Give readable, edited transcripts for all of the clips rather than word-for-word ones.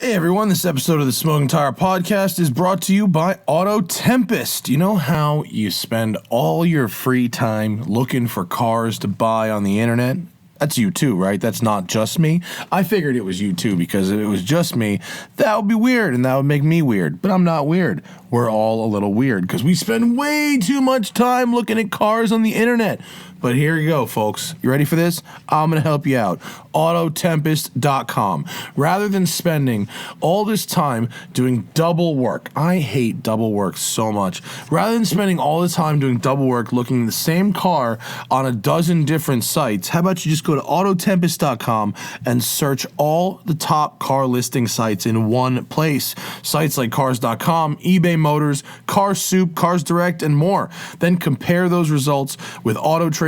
Hey everyone, this episode of the Smoking Tire Podcast is brought to you by Auto Tempest. You know how you spend all your free time looking for cars to buy on the internet? That's you too, right? That's not just me. I figured it was you too, because if it was just me, that would be weird and that would make me weird. But I'm not weird. We're all a little weird because we spend way too much time looking at cars on the internet. But here you go, folks. You ready for this? I'm going to help you out. Autotempest.com. Rather than spending all this time doing double work, I hate double work so much. Rather than spending all the time doing double work looking at the same car on a dozen different sites, how about you just go to Autotempest.com and search all the top car listing sites in one place. Sites like Cars.com, eBay Motors, Car Soup, Cars Direct, and more. Then compare those results with AutoTrader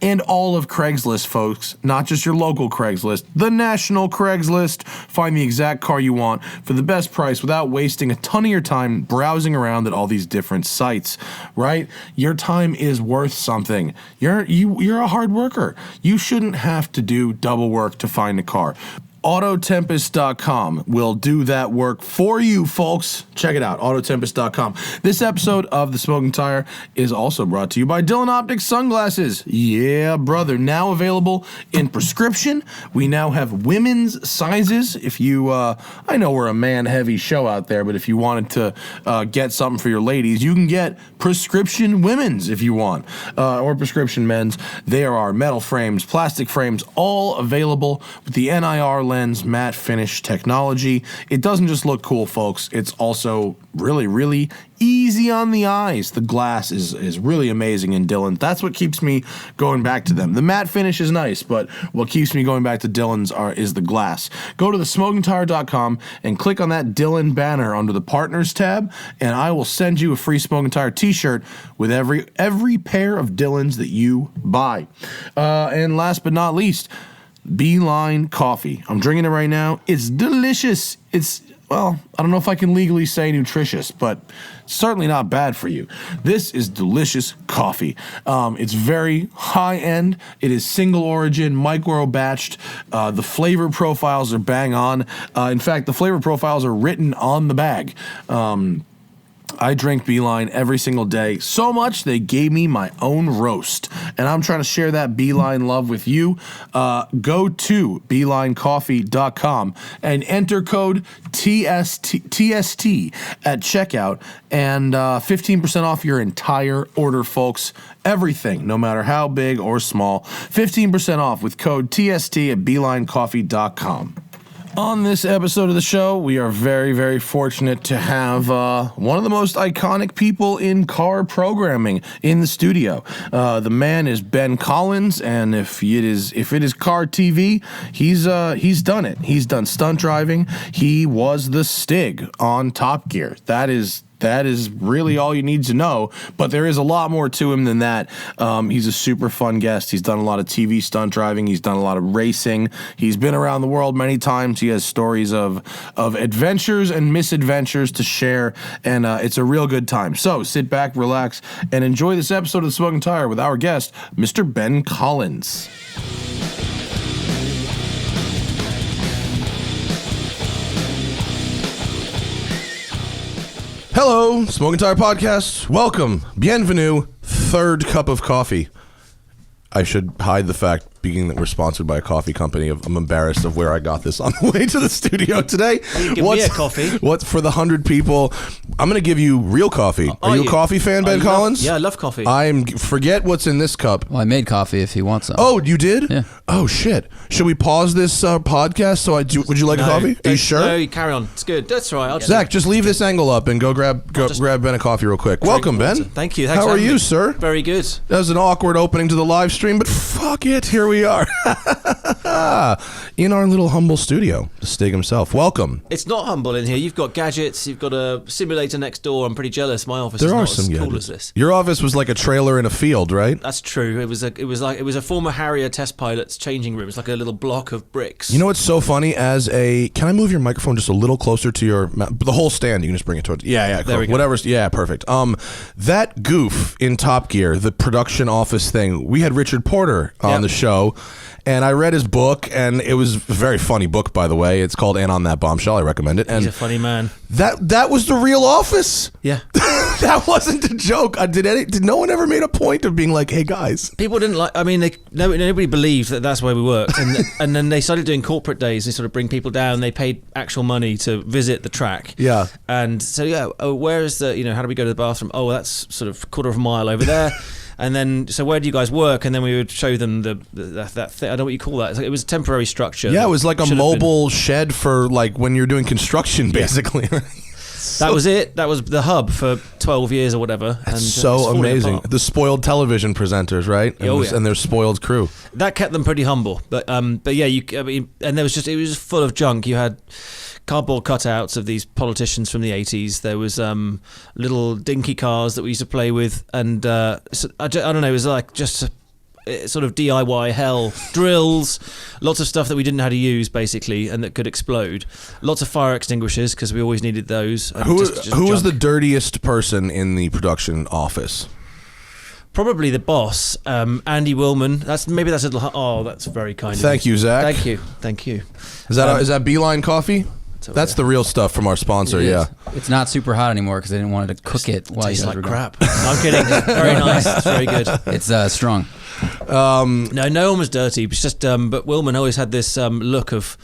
and all of Craigslist, folks. Not just your local Craigslist, the national Craigslist. Find the exact car you want for the best price without wasting a ton of your time browsing around at all these different sites, right? Your time is worth something. You're a hard worker. You shouldn't have to do double work to find a car. Autotempest.com will do that work for you, folks. Check it out, Autotempest.com. This episode of The Smoking Tire is also brought to you by Dylan Optics Sunglasses. Yeah, brother. Now available in prescription. We now have women's sizes. If you, I know we're a man-heavy show out there, but if you wanted to get something for your ladies, you can get prescription women's if you want, or prescription men's. There are metal frames, plastic frames, all available with the NIR lens matte finish technology. It doesn't just look cool, folks. It's also really, really easy on the eyes. The glass is really amazing in Dylan. That's what keeps me going back to them. The matte finish is nice, but what keeps me going back to Dylan's is the glass. Go to thesmokingtire.com and click on that Dylan banner under the Partners tab, and I will send you a free Smoking Tire t-shirt with every pair of Dylan's that you buy. And last but not least, Beeline Coffee. I'm drinking it right now. It's delicious. Well, I don't know if I can legally say nutritious, but it's certainly not bad for you. This is delicious coffee. It's very high-end. It is single origin, micro-batched. The flavor profiles are bang on. In fact, the flavor profiles are written on the bag. I drink Beeline every single day, so much they gave me my own roast, and I'm trying to share that Beeline love with you. Go to BeelineCoffee.com and enter code TST at checkout, and 15% off your entire order, folks. Everything, no matter how big or small, 15% off with code TST at BeelineCoffee.com. On this episode of the show, we are very, very fortunate to have one of the most iconic people in car programming in the studio. The man is Ben Collins, and if it is car TV, he's done it. He's done stunt driving. He was the STIG on Top Gear. That is really all you need to know, but there is a lot more to him than that. He's a super fun guest. He's done a lot of TV stunt driving. He's done a lot of racing. He's been around the world many times. He has stories of adventures and misadventures to share, and it's a real good time. So sit back, relax, and enjoy this episode of The Smoking Tire with our guest, Mr. Ben Collins. Hello, Smoking Tire Podcast. Welcome. Bienvenue. Third cup of coffee. I should hide the fact, being that we're sponsored by a coffee company, I'm embarrassed of where I got this on the way to the studio today. Give me a coffee. What's for the 100 people? I'm going to give you real coffee. Are you a coffee fan, Ben Collins? Yeah, I love coffee. Forget what's in this cup. Well, I made coffee if you want some. Oh, you did? Yeah. Oh, shit. Should we pause this podcast? Would you like a coffee? Are you sure? No, you carry on. It's good. That's all right. Zach, just leave this angle up and go grab Ben a coffee real quick. Welcome, Ben. Thank you. How are you, sir? Very good. That was an awkward opening to the live stream, but fuck it. Here we are. In our little humble studio, the Stig himself. Welcome. It's not humble in here. You've got gadgets. You've got a simulator next door. I'm pretty jealous. My office is not as cool as this. Your office was like a trailer in a field, right? That's true. It was a former Harrier test pilot's changing room. It's like a little block of bricks. You know what's so funny? Can I move your microphone just a little closer to your mouth? The whole stand, you can just bring it towards. Yeah, cool. There we go. Whatever's. Yeah, perfect. That goof in Top Gear, the production office thing. We had Richard Porter on the show. And I read his book, and it was a very funny book, by the way. It's called And on That Bombshell. I recommend it. And he's a funny man. That was the real office. Yeah. That wasn't a joke. Did no one ever made a point of being like, hey, guys? People didn't like, I mean, nobody believed that that's where we worked. And then they started doing corporate days. They sort of bring people down. They paid actual money to visit the track. Yeah. And so, where is the, how do we go to the bathroom? Oh, that's sort of quarter of a mile over there. And then, so where do you guys work? And then we would show them that thing. I don't know what you call that. It was a temporary structure. Yeah, it was like a mobile shed for like when you're doing construction, basically. Yeah. That was it. That was the hub for 12 years or whatever. That's so amazing. The spoiled television presenters, right? And their spoiled crew. That kept them pretty humble. But yeah, and it was just full of junk. You had cardboard cutouts of these politicians from the 80s. There was little dinky cars that we used to play with, and I don't know, it was like just sort of DIY hell. Drills, lots of stuff that we didn't know how to use, basically, and that could explode. Lots of fire extinguishers, because we always needed those. Who was the dirtiest person in the production office? Probably the boss, Andy Willman. That's a little. Oh, that's very kind of you. Thank you, Zach. Thank you. Is that Beeline Coffee? That's the real stuff from our sponsor. Yeah. It's not super hot anymore because they didn't want to cook it while you guys were crap. No, I'm kidding. It's very nice. It's very good. It's strong. No one was dirty. It's just, but Willman always had this look of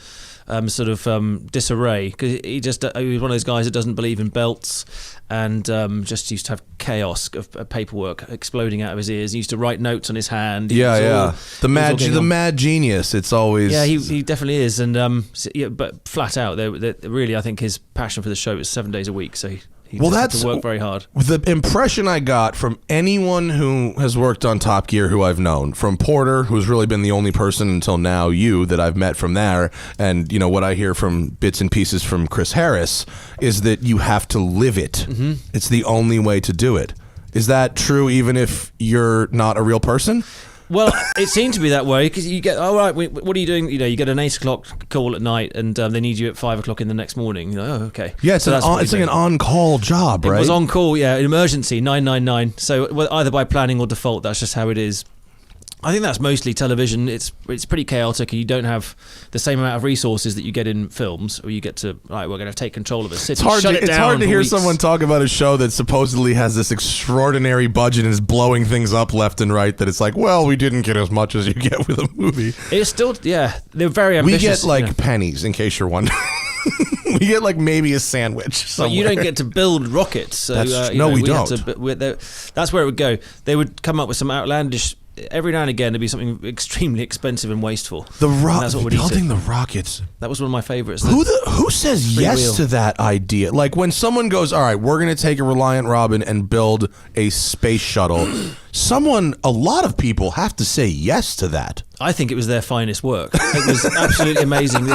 disarray, because he was one of those guys that doesn't believe in belts, and just used to have chaos of paperwork exploding out of his ears. He used to write notes on his hand. The mad genius. It's always he definitely is, and but flat out, really, I think his passion for the show was 7 days a week. So he had to work very hard. The impression I got from anyone who has worked on Top Gear who I've known, from Porter, who's really been the only person until now, that I've met from there, and what I hear from bits and pieces from Chris Harris, is that you have to live it. Mm-hmm. It's the only way to do it. Is that true even if you're not a real person? Well, it seemed to be that way, because you get, what are you doing? You get an 8 o'clock call at night, and they need you at 5 o'clock in the next morning. You're like, oh, okay. Yeah, it's like an on-call job, right? It was on call, yeah, emergency, 999. So either by planning or default, that's just how it is. I think that's mostly television. It's pretty chaotic, and you don't have the same amount of resources that you get in films, or you get to, we're going to take control of a city. It's hard to hear someone talk about a show that supposedly has this extraordinary budget and is blowing things up left and right, that it's like, well, we didn't get as much as you get with a movie. It's still, they're very ambitious. We get pennies, in case you're wondering. We get like maybe a sandwich somewhere. But you don't get to build rockets. So, we don't. That's where it would go. They would come up with some outlandish. Every now and again, there'd be something extremely expensive and wasteful. Building the rockets. That was one of my favorites. Who says yes to that idea? Like when someone goes, all right, we're going to take a Reliant Robin and build a space shuttle. A lot of people have to say yes to that. I think it was their finest work. It was absolutely amazing.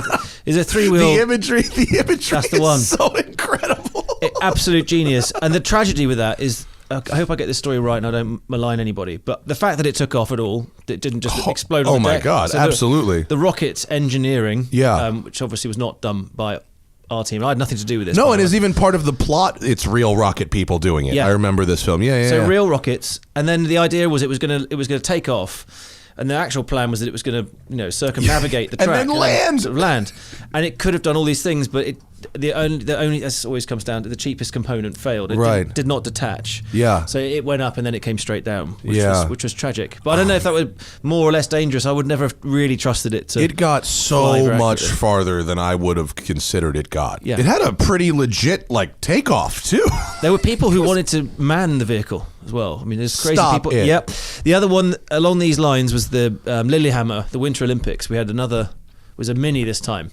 It's a 3-wheel. The imagery. That's the one. So incredible. Absolute genius. And the tragedy with that is, I hope I get this story right and I don't malign anybody, but the fact that it took off at all, it didn't just explode on the deck. Oh my God, so absolutely. The rocket's engineering, which obviously was not done by our team. I had nothing to do with this. No, and is even part of the plot. It's real rocket people doing it. Yeah. I remember this film. So real rockets, and then the idea was it was gonna take off. And the actual plan was that it was going to, circumnavigate the track and then land, and it could have done all these things, but the only this always comes down to the cheapest component failed. It did not detach. Yeah. So it went up and then it came straight down, which was tragic. But I don't know if that was more or less dangerous. I would never have really trusted it to. It got so much farther than I would have considered it got. Yeah. It had a pretty legit takeoff too. There were people who wanted to man the vehicle as well. I mean, there's crazy people. It. Yep. The other one along these lines was the Lillehammer, the Winter Olympics. We had was a mini this time,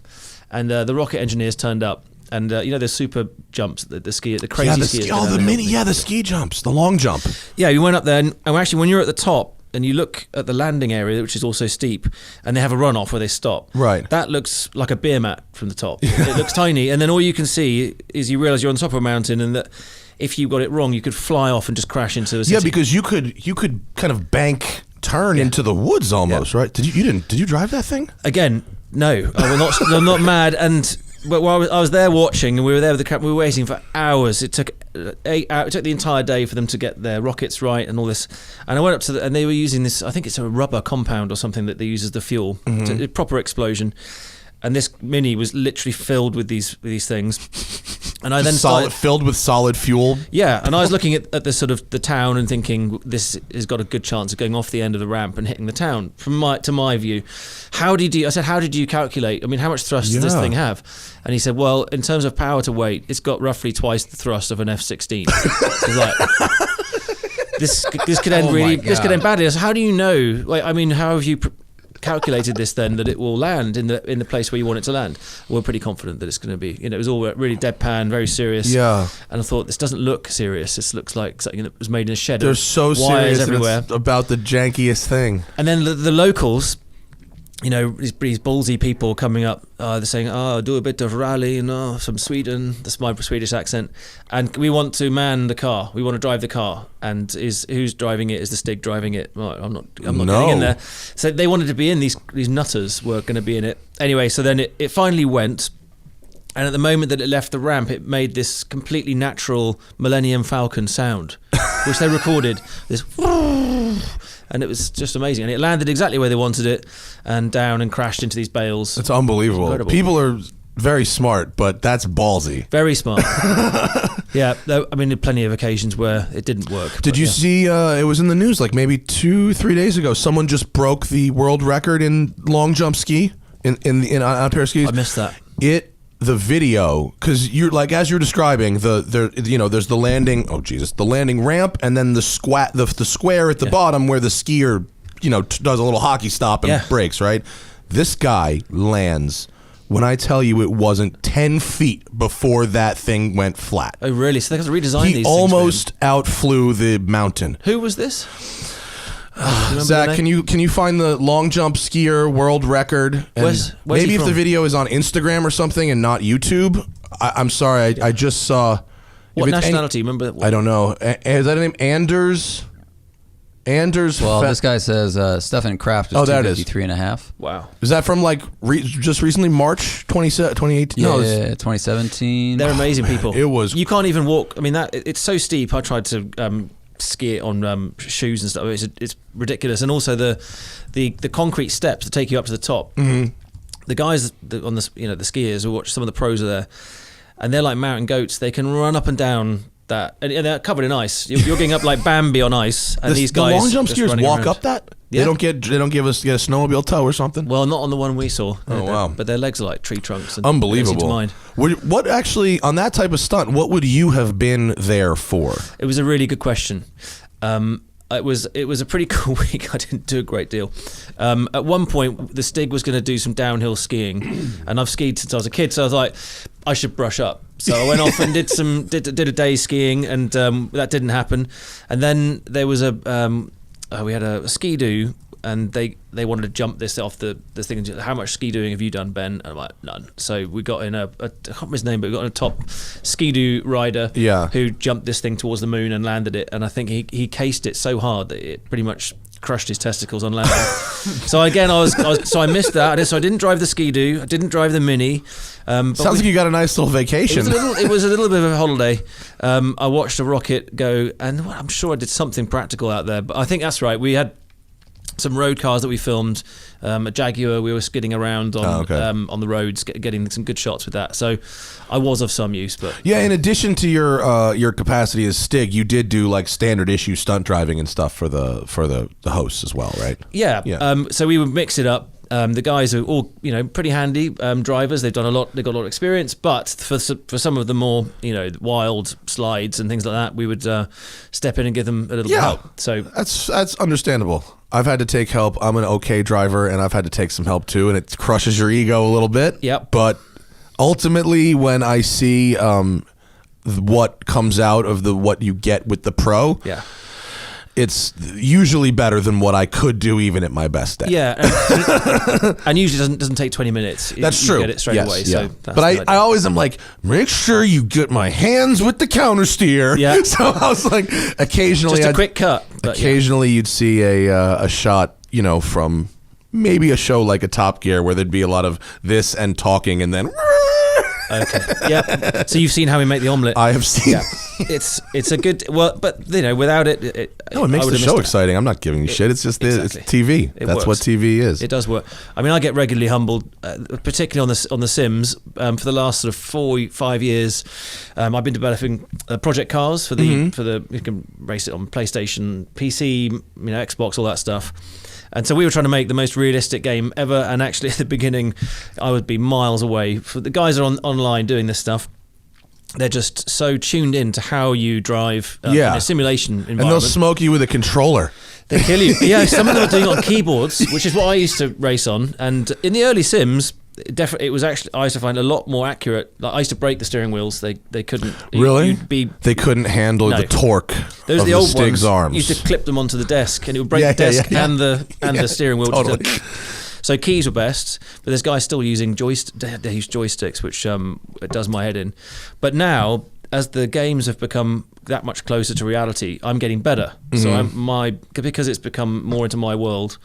and the rocket engineers turned up, and the super jumps, the ski jumps, the long jump. Yeah, we went up there, and actually, when you're at the top and you look at the landing area, which is also steep, and they have a runoff where they stop. Right. That looks like a beer mat from the top. It looks tiny, and then all you can see is you realise you're on top of a mountain, and that if you got it wrong, you could fly off and just crash into a city. Yeah, because you could kind of turn into the woods almost, right? Did you drive that thing? Again, no. I'm not mad, and But while I was there watching, and we were there with the camera, we were waiting for hours. It took 8 hours. It took the entire day for them to get their rockets right and all this. And I went up to and they were using this. I think it's a rubber compound or something that they use as the fuel. It's a proper explosion. And this Mini was literally filled with these things. And I then filled with solid fuel. Yeah, and I was looking at the sort of the town and thinking this has got a good chance of going off the end of the ramp and hitting the town. To my view, how did you calculate? I mean, how much thrust does this thing have? And he said, well, in terms of power to weight, it's got roughly twice the thrust of an F-16. So like, this could end this could end badly. So how do you know? Like, I mean, how have you calculated this then that it will land in the place where you want it to land? We're pretty confident that it's going to be, it was all really deadpan, very serious. Yeah. And I thought, this doesn't look serious. This looks like something that was made in a shed. They're so serious everywhere. It's about the jankiest thing. And then the locals, these ballsy people coming up, they're saying, do a bit of rally, from Sweden. That's my Swedish accent. And we want to man the car. We want to drive the car. And who's driving it? Is the STIG driving it? Well, I'm not getting in there. So they wanted to be in, these nutters were going to be in it. Anyway, so then it finally went. And at the moment that it left the ramp, it made this completely natural Millennium Falcon sound, which they recorded. This... And it was just amazing. And it landed exactly where they wanted it and down and crashed into these bales. It's unbelievable. Incredible. People are very smart, but that's ballsy. Very smart. Yeah. I mean, there are plenty of occasions where it didn't work. Did you see, it was in the news like maybe 2-3 days ago, someone just broke the world record in long jump ski on a pair of skis. I missed that. The video, because you're like, as you're describing, there's the landing. Oh Jesus, the landing ramp, and then the square at the bottom where the skier, does a little hockey stop and breaks. Right, this guy lands. When I tell you, it wasn't 10 feet before that thing went flat. Oh really? So they have to redesign these things. He almost outflew the mountain. Who was this? Zach, can you find the long jump skier world record? Where's maybe if from? the video is on Instagram or something and not YouTube. I'm sorry, I just saw. What nationality? Remember? I don't know. Is that a name? Anders. Well, this guy says Stefan Kraft is 253.5. Wow. Is that from like just recently, March 2018? Yeah, 2017. They're amazing people. It was. You can't even walk. I mean, it's so steep. I tried to ski it on shoes and stuff. It's ridiculous. And also the concrete steps that take you up to the top. Mm-hmm. The guys on the the skiers who watch, some of the pros are there, and they're like mountain goats. They can run up and down that, and they're covered in ice. You're getting up like Bambi on ice, and these guys. The long jump skiers walk up that. Yeah. They don't give us a snowmobile tow or something. Well, not on the one we saw. Oh wow! But their legs are like tree trunks. And unbelievable. Mind. What actually on that type of stunt? What would you have been there for? It was a really good question. It was a pretty cool week. I didn't do a great deal. At one point, the STIG was going to do some downhill skiing, and I've skied since I was a kid, so I was like, I should brush up. So I went off and did a day skiing, and that didn't happen. And then there was we had a ski-doo, and they wanted to jump this off the thing. How much ski-dooing have you done, Ben? And I'm like, none. So we got in I can't remember his name, but we got in a top ski-doo rider who jumped this thing towards the moon and landed it. And I think he cased it so hard that it pretty much crushed his testicles on landing. So again, I missed that. So I didn't drive the ski-doo. I didn't drive the Mini. Sounds like you got a nice little vacation. It was a little bit of a holiday. I watched a rocket go, and I'm sure I did something practical out there. But I think that's right. We had some road cars that we filmed. A Jaguar, we were skidding around on the roads, getting some good shots with that. So I was of some use. But yeah, in addition to your capacity as STIG, you did do like standard issue stunt driving and stuff for the hosts as well, right? Yeah. So we would mix it up. The guys are all pretty handy drivers. They've got a lot of experience. But for some of the more wild slides and things like that, we would step in and give them a little help. So that's understandable. I've had to take help. I'm an okay driver, and I've had to take some help too, and it crushes your ego a little bit. Yep. But ultimately, when I see what comes out of what you get with the pro, it's usually better than what I could do even at my best day. Yeah, and usually doesn't take 20 minutes. That's you true. Get it straight away. Yeah. So but I always am like, make sure you get my hands with the counter steer. Yeah. So I was like, occasionally, just a quick cut. Occasionally, you'd see a shot, from maybe a show like a Top Gear where there'd be a lot of this and talking, and then. Okay. Yeah. So you've seen how we make the omelette. I have seen. Yeah. It's a good. Well, but without it, no, it makes the show exciting. I'm not giving you shit. It's just exactly. It's TV. That's what TV is. It does work. I mean, I get regularly humbled, particularly on the Sims. For the last sort of 4-5 years, I've been developing project cars for the you can race it on PlayStation, PC, Xbox, all that stuff. And so we were trying to make the most realistic game ever. And actually, at the beginning, I would be miles away. For the guys are online doing this stuff. They're just so tuned in to how you drive in a simulation environment. And they'll smoke you with a controller. They kill you. Yeah, some of them are doing it on keyboards, which is what I used to race on. And in the early Sims, it was actually, I used to find a lot more accurate. Like, I used to break the steering wheels. They couldn't. Really? They couldn't handle the torque Those of the old STIG's ones. arms. You used to clip them onto the desk, and it would break the desk and the steering wheel. Totally. So keys were best, but there's guys still using they use joysticks, which it does my head in. But now, as the games have become that much closer to reality, I'm getting better. So because it's become more into my world,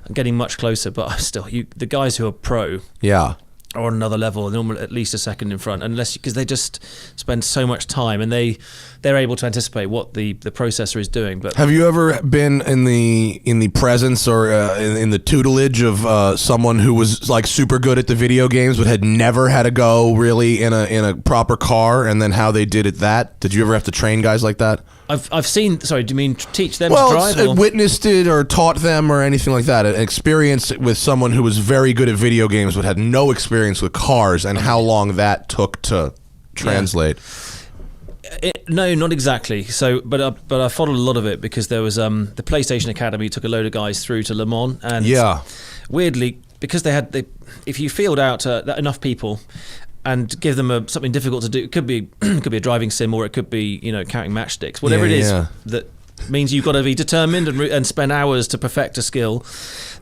I'm getting much closer. But I'm still, the guys who are pro, are on another level, normally at least a second in front, because they just spend so much time, and they're able to anticipate what the processor is doing. But have you ever been in the presence or in the tutelage of someone who was like super good at the video games but had never had a go really in a proper car, and then how they did it? Did you ever have to train guys like that? I've seen. Sorry, do you mean teach them to drive? Well, witnessed it or taught them or anything like that. An experience with someone who was very good at video games but had no experience with cars, and how long that took to translate. No, not exactly. So, but I followed a lot of it because there was the PlayStation Academy took a load of guys through to Lamar, and weirdly, because if you field out enough people and give them something difficult to do, it could be a driving sim, or it could be counting matchsticks, whatever it is that means you've got to be determined and spend hours to perfect a skill.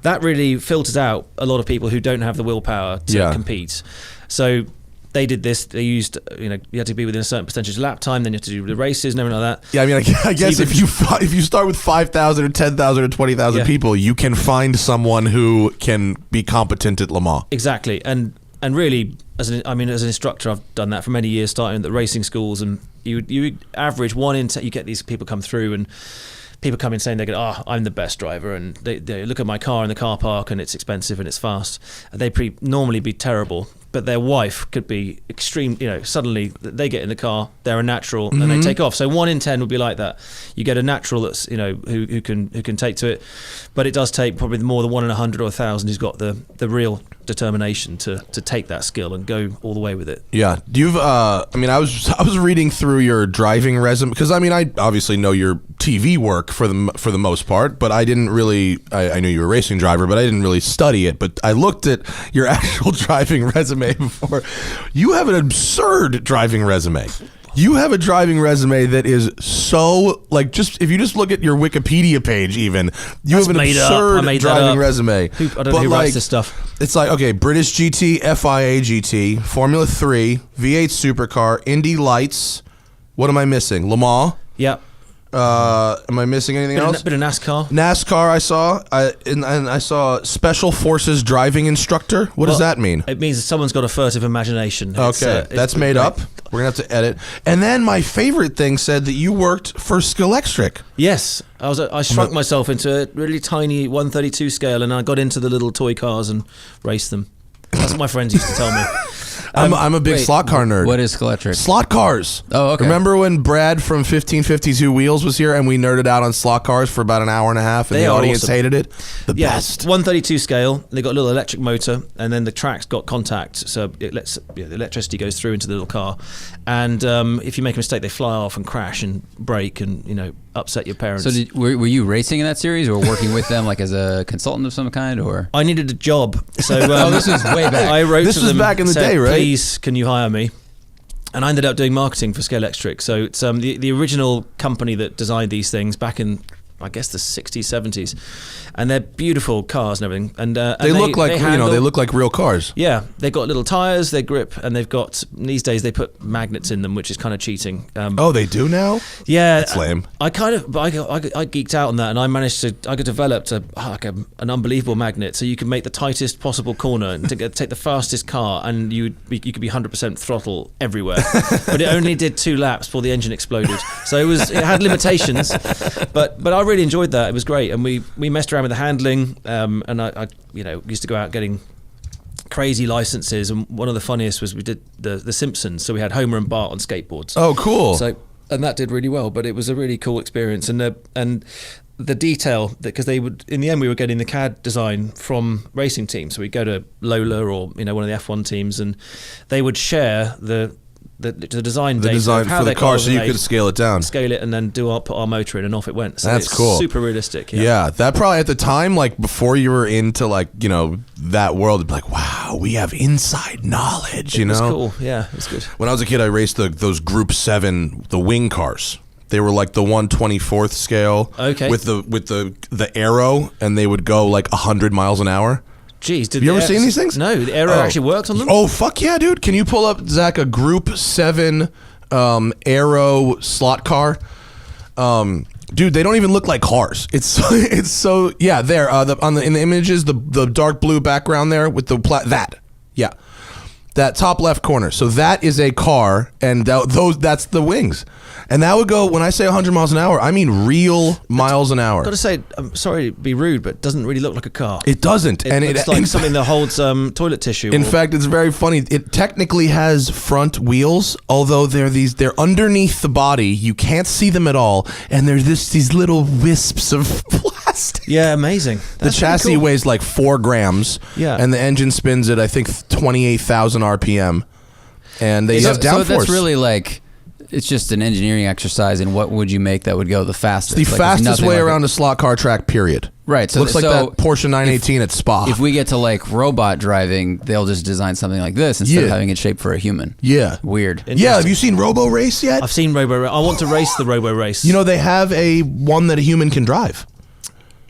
That really filters out a lot of people who don't have the willpower to compete. So they did this. They used, you had to be within a certain percentage of lap time. Then you have to do the races and everything like that. Yeah, I mean, I guess if you start with 5,000 or 10,000 or 20,000 people, you can find someone who can be competent at Le Mans. Exactly, and really, as an instructor, I've done that for many years, starting at the racing schools, and you average 1 in 10. You get these people come through, and people come in saying I'm the best driver, and they look at my car in the car park, and it's expensive and it's fast. And they normally be terrible, but their wife could be extreme. Suddenly they get in the car, they're a natural, and they take off. So 1 in 10 would be like that. You get a natural that's who can take to it, but it does take probably more than 1 in 100 or 1,000 who's got the real determination to take that skill and go all the way with it. Yeah. Do you've I was reading through your driving resume, because I obviously know your TV work for the most part, but I didn't really I knew you were a racing driver, but I didn't really study it. But I looked at your actual driving resume before. You have an absurd driving resume. You have a driving resume that is so, if you just look at your Wikipedia page, even you have an absurd driving resume. I don't know who writes this stuff. It's British GT, FIA GT, Formula 3, V8 Supercar, Indy Lights. What am I missing? Le Mans. Yeah. Am I missing anything else? A bit of NASCAR. NASCAR I saw, and I saw Special Forces driving instructor. What does that mean? It means someone's got a furtive imagination. Okay, that's made up. We're going to have to edit. And then my favorite thing said that you worked for Scalextric. Yes. I shrunk myself into a really tiny 132 scale, and I got into the little toy cars and raced them. That's what my friends used to tell me. I'm a big slot car nerd. What is Scalextric? Slot cars. Oh, okay. Remember when Brad from 1552 Wheels was here and we nerded out on slot cars for about an hour and a half, and the audience hated it? The best. 132 scale. They got a little electric motor, and then the track's got contact, so the electricity goes through into the little car. And if you make a mistake, they fly off and crash and break and upset your parents. So were you racing in that series, or working with them as a consultant of some kind, or? I needed a job, so this was way back. I wrote to them. This was back in the day, right? Please, can you hire me? And I ended up doing marketing for Scalextric. So it's the original company that designed these things back in I guess the 60s, 70s, and they're beautiful cars and everything. And they look like they look like real cars. Yeah, they've got little tires, they grip, and they've got these days they put magnets in them, which is kind of cheating. They do now? Yeah, that's lame. I geeked out on that, and I developed an unbelievable magnet, so you could make the tightest possible corner and take the fastest car, and you could be 100% throttle everywhere. But it only did 2 laps before the engine exploded, so it had limitations. But I really enjoyed that. It was great, and we messed around with the handling, and I used to go out getting crazy licenses, and one of the funniest was we did the Simpsons, so we had Homer and Bart on skateboards. Oh, cool. So and that did really well, but it was a really cool experience, and the detail, because they would, in the end we were getting the CAD design from racing teams, so we'd go to Lola or one of the F1 teams, and they would share the design data for the car, so you could scale it down, and then put our motor in, and off it went. So that's cool. Super realistic. Yeah, that probably at the time, like before you were into that world, it'd be like, wow, we have inside knowledge. It was cool. Yeah, it was good. When I was a kid, I raced those Group 7, the wing cars. They were like the 1/24th scale, with the arrow, and they would go like 100 miles an hour. Jeez, have you ever seen these things? No, the Aero actually worked on them? Oh, fuck yeah, dude. Can you pull up, Zach, a Group 7 Aero slot car? Dude, they don't even look like cars. It's so, yeah, there. In the images, the dark blue background there with that top left corner. So that is a car, and that's the wings. And that would go, when I say 100 miles an hour, I mean real miles an hour. I've got to say, I'm sorry to be rude, but it doesn't really look like a car. It doesn't. It's like something that holds toilet tissue. In fact, it's very funny. It technically has front wheels, although they're underneath the body. You can't see them at all. And there's these little wisps of plastic. Yeah, amazing. The chassis weighs like 4 grams. Yeah. And the engine spins at, I think, 28,000 RPM. And they have downforce. So that's really like... It's just an engineering exercise, and what would you make that would go the fastest? The fastest way around a slot car track, period. Right. So looks like that Porsche 918 at Spa. If we get to like robot driving, they'll just design something like this instead of having it shaped for a human. Yeah. Weird. Yeah. Have you seen Robo Race yet? I've seen Robo Race. I want to race the Robo Race. They have one that a human can drive.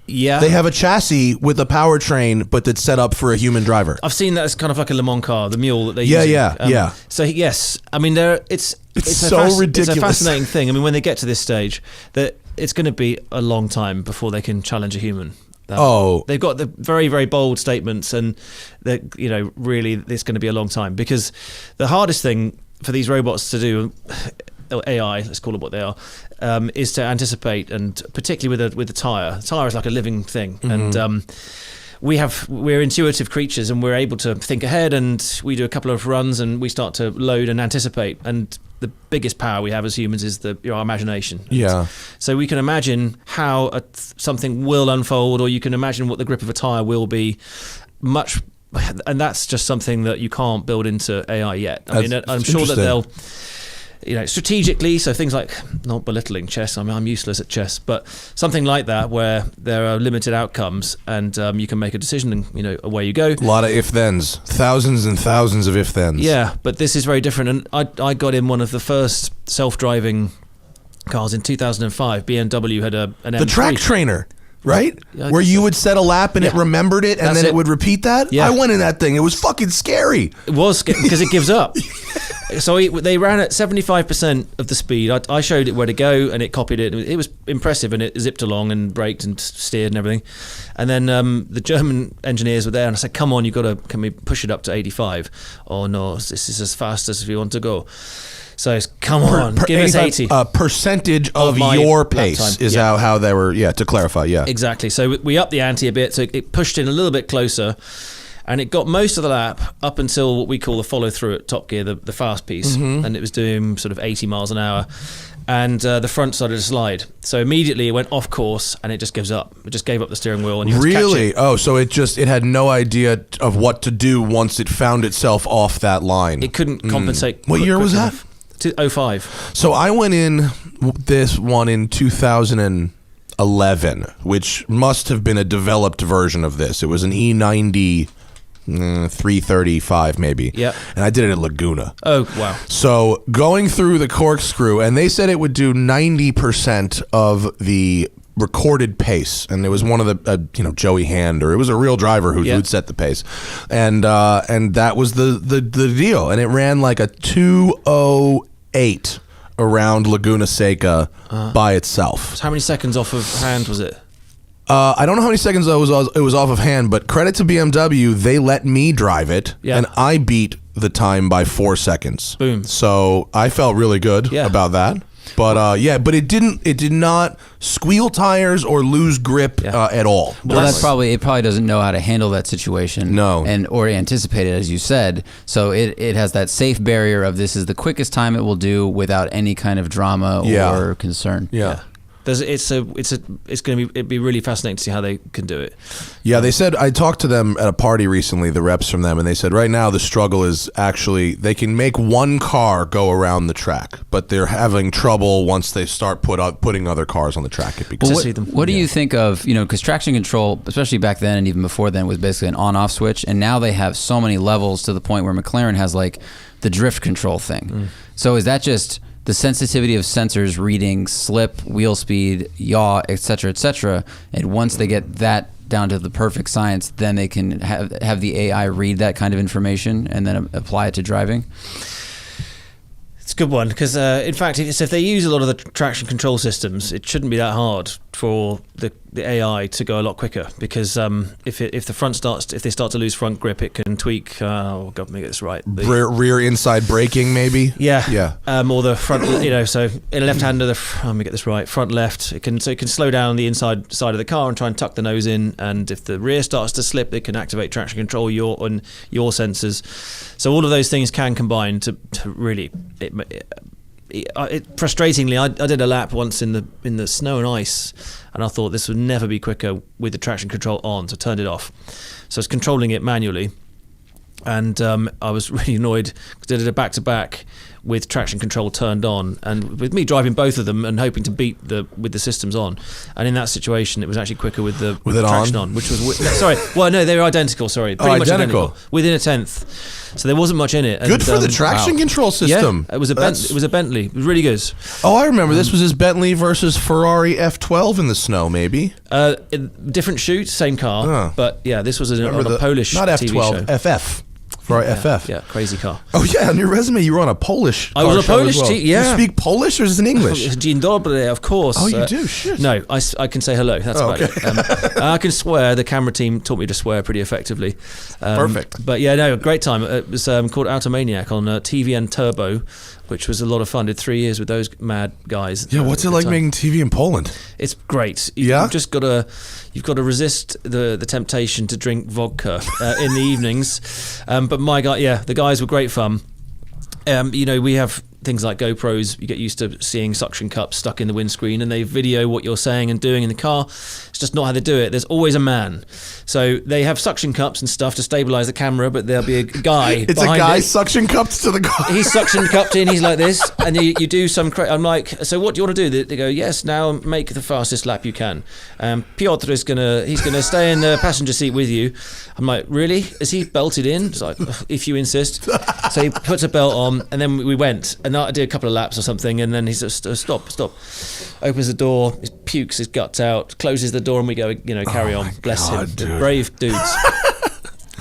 Yeah. They have a chassis with a powertrain, but that's set up for a human driver. I've seen that as kind of like a Le Mans car, the mule that they use. Yeah. So yes, I mean, it's so ridiculous. It's a fascinating thing. I mean, when they get to this stage, that it's going to be a long time before they can challenge a human. They've got the very, very bold statements, and that really it's going to be a long time, because the hardest thing for these robots to do, or AI, let's call it what they are, is to anticipate, and particularly with the tire. The tire is like a living thing, and we're intuitive creatures, and we're able to think ahead, and we do a couple of runs, and we start to load and anticipate. And the biggest power we have as humans is our imagination. Yeah. So we can imagine how something will unfold, or you can imagine what the grip of a tire will be. And that's just something that you can't build into AI yet. I mean, I'm sure that they'll, strategically, so things like, not belittling chess, I mean, I'm useless at chess, but something like that, where there are limited outcomes, and you can make a decision, and away you go. A lot of if-thens, thousands and thousands of if-thens. Yeah, but this is very different, and I got in one of the first self-driving cars in 2005. BMW had an M3. The track trainer. Right? Yeah, where you would set a lap and it remembered it, and then it would repeat that? Yeah. I went in that thing. It was fucking scary. It was scary because it gives up. So they ran at 75% of the speed. I showed it where to go, and it copied it. It was impressive, and it zipped along and braked and steered and everything. And then the German engineers were there, and I said, come on, can we push it up to 85? Oh, no, this is as fast as we want to go. So come on, give us 80. A percentage of your pace is how they were, to clarify, Exactly. So we upped the ante a bit, so it pushed in a little bit closer, and it got most of the lap up until what we call the follow-through at Top Gear, the fast piece, and it was doing sort of 80 miles an hour, and the front started to slide. So immediately it went off course, and it just gives up. It just gave up the steering wheel, and you had to catch it. Oh, so it had no idea of what to do once it found itself off that line. It couldn't compensate. What year was that? 2005. So I went in this one in 2011, which must have been a developed version of this. It was an E90 335 maybe. Yeah. And I did it at Laguna. Oh, wow. So going through the corkscrew, and they said it would do 90% of the recorded pace, and it was one of the Joey Hand, or it was a real driver who'd set the pace, and that was the deal, and it ran like a 2:08 around Laguna Seca by itself. So how many seconds off of Hand was it? I don't know how many seconds it was off of Hand, but credit to BMW, they let me drive it, and I beat the time by 4 seconds. Boom. So I felt really good about that. But but it did not squeal tires or lose grip at all. Well, it probably doesn't know how to handle that situation. No. Or anticipate it, as you said. So it has that safe barrier of this is the quickest time it will do without any kind of drama or concern. Yeah. It'd be really fascinating to see how they can do it. Yeah, they said, I talked to them at a party recently, the reps from them, and they said right now the struggle is actually they can make one car go around the track, but they're having trouble once they start putting other cars on the track. What do you think of, because traction control, especially back then and even before then, was basically an on-off switch, and now they have so many levels to the point where McLaren has like the drift control thing. So is that just the sensitivity of sensors reading slip, wheel speed, yaw, et cetera, and once they get that down to the perfect science, then they can have the AI read that kind of information and then apply it to driving? It's a good one, because in fact, if they use a lot of the traction control systems, it shouldn't be that hard for the AI to go a lot quicker, because if they start to lose front grip, it can tweak. Oh God, let me get this right. Rear inside braking, maybe. Yeah. Or the front. So in a left-hander, let me get this right. Front left. It can slow down the inside side of the car and try and tuck the nose in. And if the rear starts to slip, it can activate traction control on your sensors. So all of those things can combine to really. Frustratingly, I did a lap once in the snow and ice, and I thought this would never be quicker with the traction control on, so I turned it off. So I was controlling it manually, and I was really annoyed because I did a back-to-back with traction control turned on, and with me driving both of them and hoping to beat with the systems on. And in that situation, it was actually quicker with the traction on, which was they were identical. Sorry, pretty much identical within a tenth. So there wasn't much in it. Good for the traction control system. Yeah, it was a Bentley. It was really good. Oh, I remember this was his Bentley versus Ferrari F12 in the snow, maybe. Different shoot, same car, but yeah, this was on a Polish not F12, TV show. FF. Ferrari FF. Yeah, crazy car. Oh yeah, on your resume you were on a Polish. I was a Polish. Well. Yeah. You speak Polish or is it in English? Dzień dobry, of course. Oh, you do? Shit. No, I can say hello. That's about it. I can swear. The camera team taught me to swear pretty effectively. Perfect. But yeah, no, great time. It was called Automaniac on TVN Turbo, which was a lot of fun. Did 3 years with those mad guys. Yeah, what's it like making TV in Poland? It's great. Yeah? You've got to resist the temptation to drink vodka in the evenings. But my God, the guys were great fun. We have things like GoPros. You get used to seeing suction cups stuck in the windscreen, and they video what you're saying and doing in the car. It's just not how they do it. There's always a man. So they have suction cups and stuff to stabilize the camera, but there'll be a guy It's a guy suction cupped to the car. He's suction cupped in, he's like this, and you do some I'm like, so what do you want to do? They go, yes, now make the fastest lap you can. Piotr he's gonna stay in the passenger seat with you. I'm like, really? Is he belted in? It's like, if you insist. So he puts a belt on, and then we went, and I did a couple of laps or something, and then he says, stop. Opens the door, he pukes his guts out, closes the door, and we go, carry on. Bless him. Dude. Brave dudes.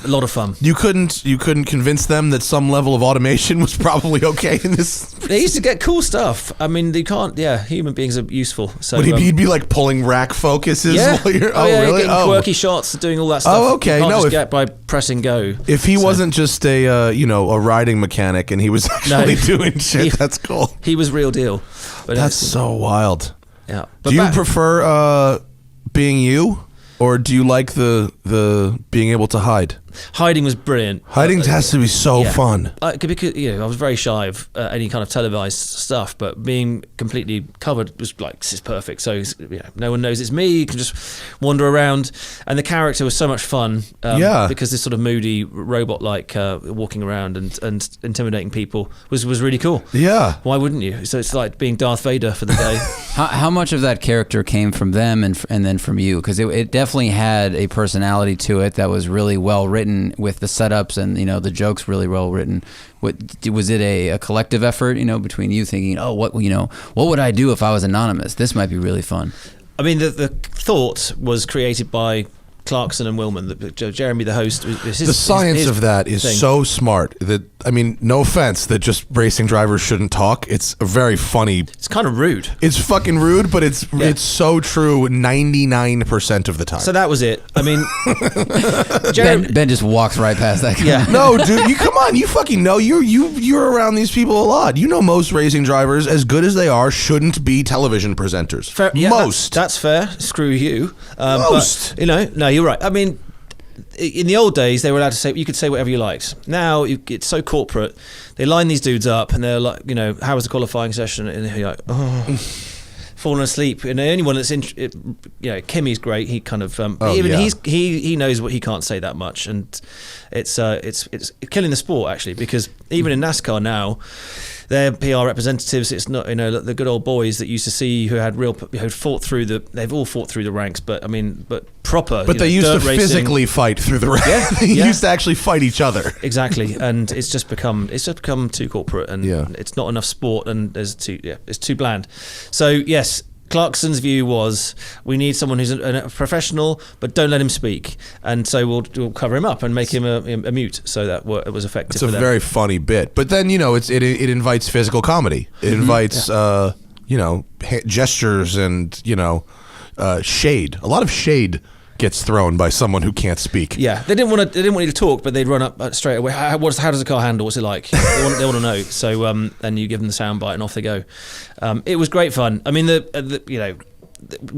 A lot of fun. You couldn't convince them that some level of automation was probably okay in this. They used to get cool stuff. I mean, they can't. Yeah, human beings are useful. So he'd be like pulling rack focuses. Yeah. While you're, really? Getting quirky shots, doing all that stuff. Oh, okay. You can't just get by pressing go. If he wasn't just a riding mechanic and he was actually doing shit, that's cool. He was real deal. But that's so wild. Yeah. Do you prefer being you? Or do you like the being able to hide? Hiding was brilliant. Hiding has to be so fun. Because I was very shy of any kind of televised stuff, but being completely covered was like, this is perfect. So no one knows it's me. You can just wander around, and the character was so much fun. Because this sort of moody robot-like walking around and intimidating people was really cool. Yeah. Why wouldn't you? So it's like being Darth Vader for the day. How much of that character came from them and then from you? Because it definitely had a personality to it that was really well written with the setups and the jokes really well written. Was it a collective effort between you thinking, what would I do if I was anonymous? This might be really fun. I mean, the thought was created by Clarkson and Willman. Jeremy, the host, the science of that is thing. so smart that, I mean, no offense that just racing drivers shouldn't talk. It's a very funny. It's kind of rude. It's fucking rude, but it's so true 99% of the time. So that was it. I mean, Ben just walks right past that guy. Yeah. No, dude, you come on, you fucking know you're around these people a lot. You know most racing drivers, as good as they are, shouldn't be television presenters. Fair, yeah, most. That's fair. Screw you. Most. But, no, you're right. I mean, in the old days, they were allowed to say, you could say whatever you liked. Now, it's so corporate. They line these dudes up and they're like, how was the qualifying session? And you're like, falling asleep. And the only one that's Kimmy's great. He kind of he knows what he can't say that much, and it's killing the sport actually, because even in NASCAR now, their PR representatives, it's not the good old boys that used to see who fought through they've all fought through the ranks, but proper. But they used to physically fight through the ranks. Yeah, they used to actually fight each other. Exactly, and it's just become too corporate, and it's not enough sport, and it's too bland. So yes, Clarkson's view was, we need someone who's a professional, but don't let him speak, and so we'll cover him up and make him a mute, so that it was effective. It's a very funny bit, but then it invites physical comedy. It invites gestures and shade. A lot of shade gets thrown by someone who can't speak. Yeah, they didn't want you to talk, but they'd run up straight away. How does the car handle? What's it like? They want to know. So then you give them the soundbite and off they go. It was great fun. I mean, we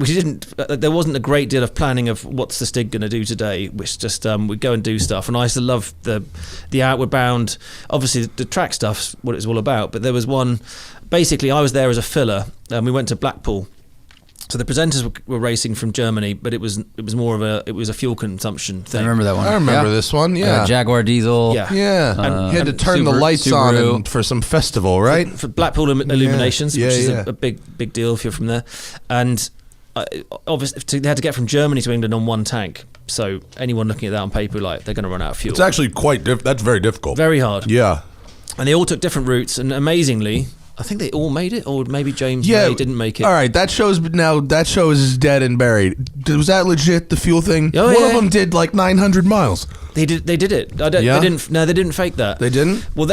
didn't. There wasn't a great deal of planning of what's the STIG going to do today. Which just we'd go and do stuff. And I used to love the outward bound. Obviously, the track stuff's what it's all about. But there was one. Basically, I was there as a filler, and we went to Blackpool. So the presenters were racing from Germany, but it was more of a fuel consumption thing. I remember that one. I remember this one. Yeah, Jaguar diesel. Yeah. And he had to turn the lights on for some festival, right? For Blackpool Illuminations, which is yeah. a big deal if you're from there. And obviously they had to get from Germany to England on one tank. So anyone looking at that on paper, like, they're going to run out of fuel. It's actually that's very difficult. Very hard. Yeah. And they all took different routes, and amazingly, I think they all made it, or maybe James May didn't make it. All right, that show is dead and buried. Was that legit, the fuel thing? Oh, One of them did like 900 miles. They did it. They didn't fake that. They didn't? Well,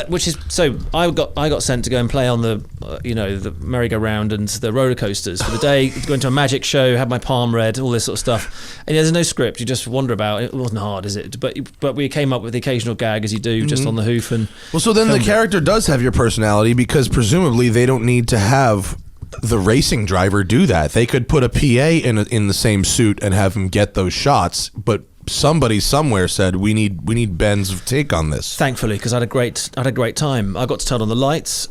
I got sent to go and play on the the merry-go-round and the roller coasters for the day, going to a magic show, had my palm read, all this sort of stuff. And there's no script, you just wander about. It wasn't hard, is it? But we came up with the occasional gag, as you do, just on the hoof. And well, so then the character does have your personality, because presumably they don't need to have the racing driver do that. They could put a PA in the same suit and have him get those shots, but somebody somewhere said we need Ben's take on this. Thankfully, because I had a great time. I got to turn on the lights.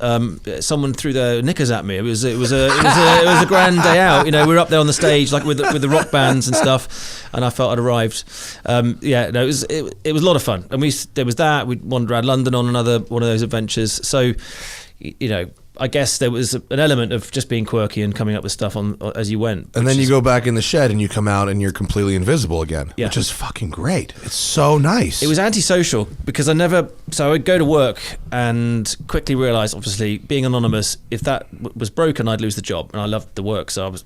Someone threw their knickers at me. It was a grand day out. We were up there on the stage, like with the rock bands and stuff, and I felt I'd arrived. It was a lot of fun. And there was that. We wandered around London on another one of those adventures. So, I guess there was an element of just being quirky and coming up with stuff as you went. And then you go back in the shed and you come out and you're completely invisible again, which is fucking great. It's so nice. It was antisocial, because so I'd go to work and quickly realised, obviously, being anonymous, if that was broken, I'd lose the job. And I loved the work, so I was,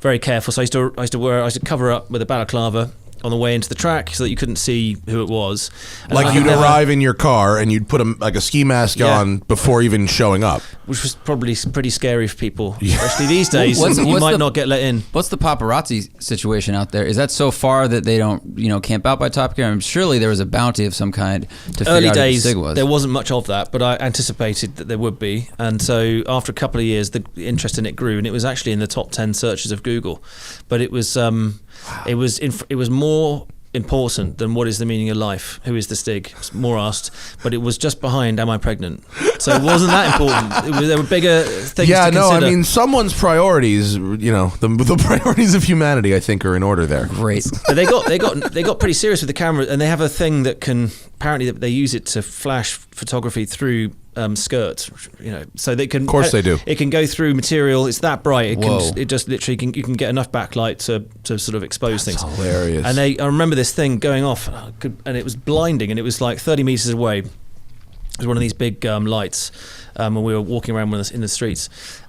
very careful. So I used to cover up with a balaclava on the way into the track so that you couldn't see who it was. And like you'd arrive in your car and you'd put a ski mask on before even showing up. Which was probably pretty scary for people, especially these days. You might not get let in. What's the paparazzi situation out there? Is that so far that they don't, camp out by Top Gear? Surely there was a bounty of some kind to figure out who the STIG was. There wasn't much of that, but I anticipated that there would be. And so after a couple of years, the interest in it grew, and it was actually in the top 10 searches of Google. But it was... It was more important than what is the meaning of life, who is the STIG, it's more asked, but it was just behind, am I pregnant? So it wasn't that important. There were bigger things to consider. I mean, someone's priorities, the priorities of humanity, I think, are in order there. Great. But they got pretty serious with the camera, and they have a thing that apparently they use it to flash photography through skirts, so they can. Of course they do. It can go through material. It's that bright. Whoa. It just literally you can get enough backlight to sort of expose things. Hilarious. And I remember this thing going off, and it was blinding, and it was like 30 meters away. It was one of these big lights when we were walking around in the streets.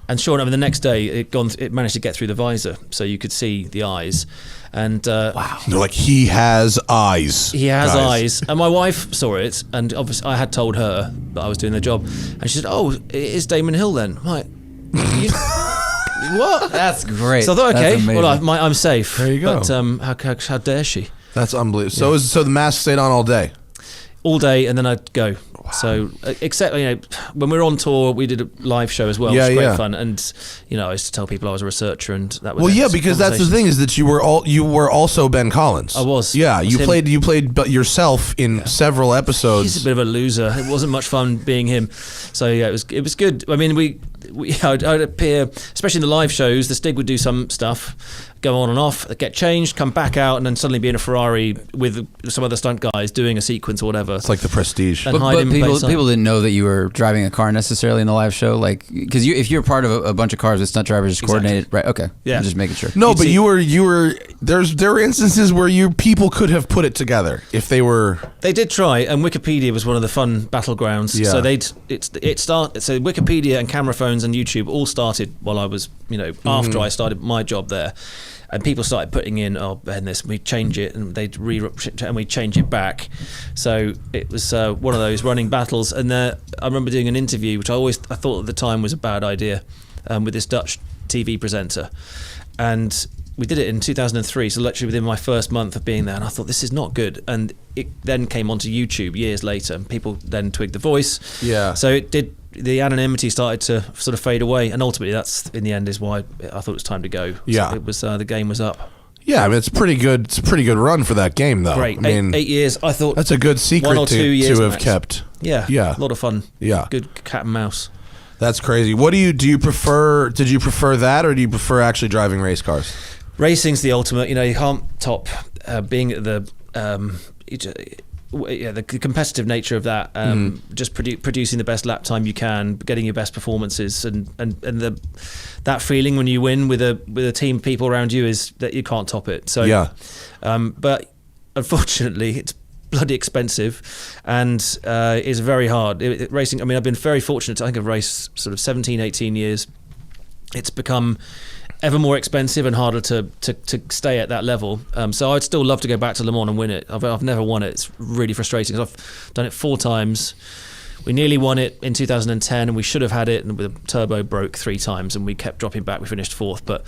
And sure enough, the next day it managed to get through the visor, so you could see the eyes. And wow, they're like, he has eyes. He has eyes. And my wife saw it, and obviously I had told her that I was doing the job, and she said, "Oh, it is Damon Hill then." I'm like, what? That's great. So I thought, okay, well, I'm safe. There you go. But how dare she? That's unbelievable. So the mask stayed on all day. All day, and then I'd go. Wow. So, except when we were on tour, we did a live show as well. Yeah, it was great fun, and I used to tell people I was a researcher, and that was because that's the thing is that you were also Ben Collins. I was. Yeah, you played yourself in several episodes. He's a bit of a loser. It wasn't much fun being him. So yeah, it was good. I mean, I'd appear, especially in the live shows. The STIG would do some stuff, go on and off, get changed, come back out, and then suddenly be in a Ferrari with some other stunt guys doing a sequence or whatever. It's like the Prestige. But people didn't know that you were driving a car necessarily in the live show, like because if you're part of a bunch of cars with stunt drivers just coordinated, right? Okay, yeah, I'm just making sure. No, but you were. There were instances where people could have put it together if they were. They did try, and Wikipedia was one of the fun battlegrounds. Yeah. So So Wikipedia and camera phones and YouTube all started while I was, after I started my job there. And people started putting in, and this, we change it, and they'd and we change it back. So it was one of those running battles. And I remember doing an interview, which I thought at the time was a bad idea, with this Dutch TV presenter. And we did it in 2003, so literally within my first month of being there, and I thought, this is not good. And it then came onto YouTube years later, and people then twigged the voice. Yeah. So it did. The anonymity started to sort of fade away, and ultimately, that's in the end is why I thought it was time to go. Yeah, so it was the game was up. Yeah, I mean it's pretty good. It's a pretty good run for that game, though. Great, I mean, 8 years. I thought that's a good secret 1 or 2 years to have max. kept. Yeah, yeah, a lot of fun. Yeah, good cat and mouse. That's crazy. What do you prefer? Did you prefer that, or do you prefer actually driving race cars? Racing's the ultimate. You can't top being at the. The competitive nature of that, just producing the best lap time you can, getting your best performances, and that feeling when you win with a team of people around you is that you can't top it. So yeah, but unfortunately it's bloody expensive and it's very hard. Racing. I mean, I've been very fortunate. I think I've raced sort of 17, 18 years. It's become ever more expensive and harder to stay at that level. So I'd still love to go back to Le Mans and win it. I've never won it. It's really frustrating. I've done it 4 times. We nearly won it in 2010, and we should have had it, and the turbo broke 3 times, and we kept dropping back. We finished 4th, but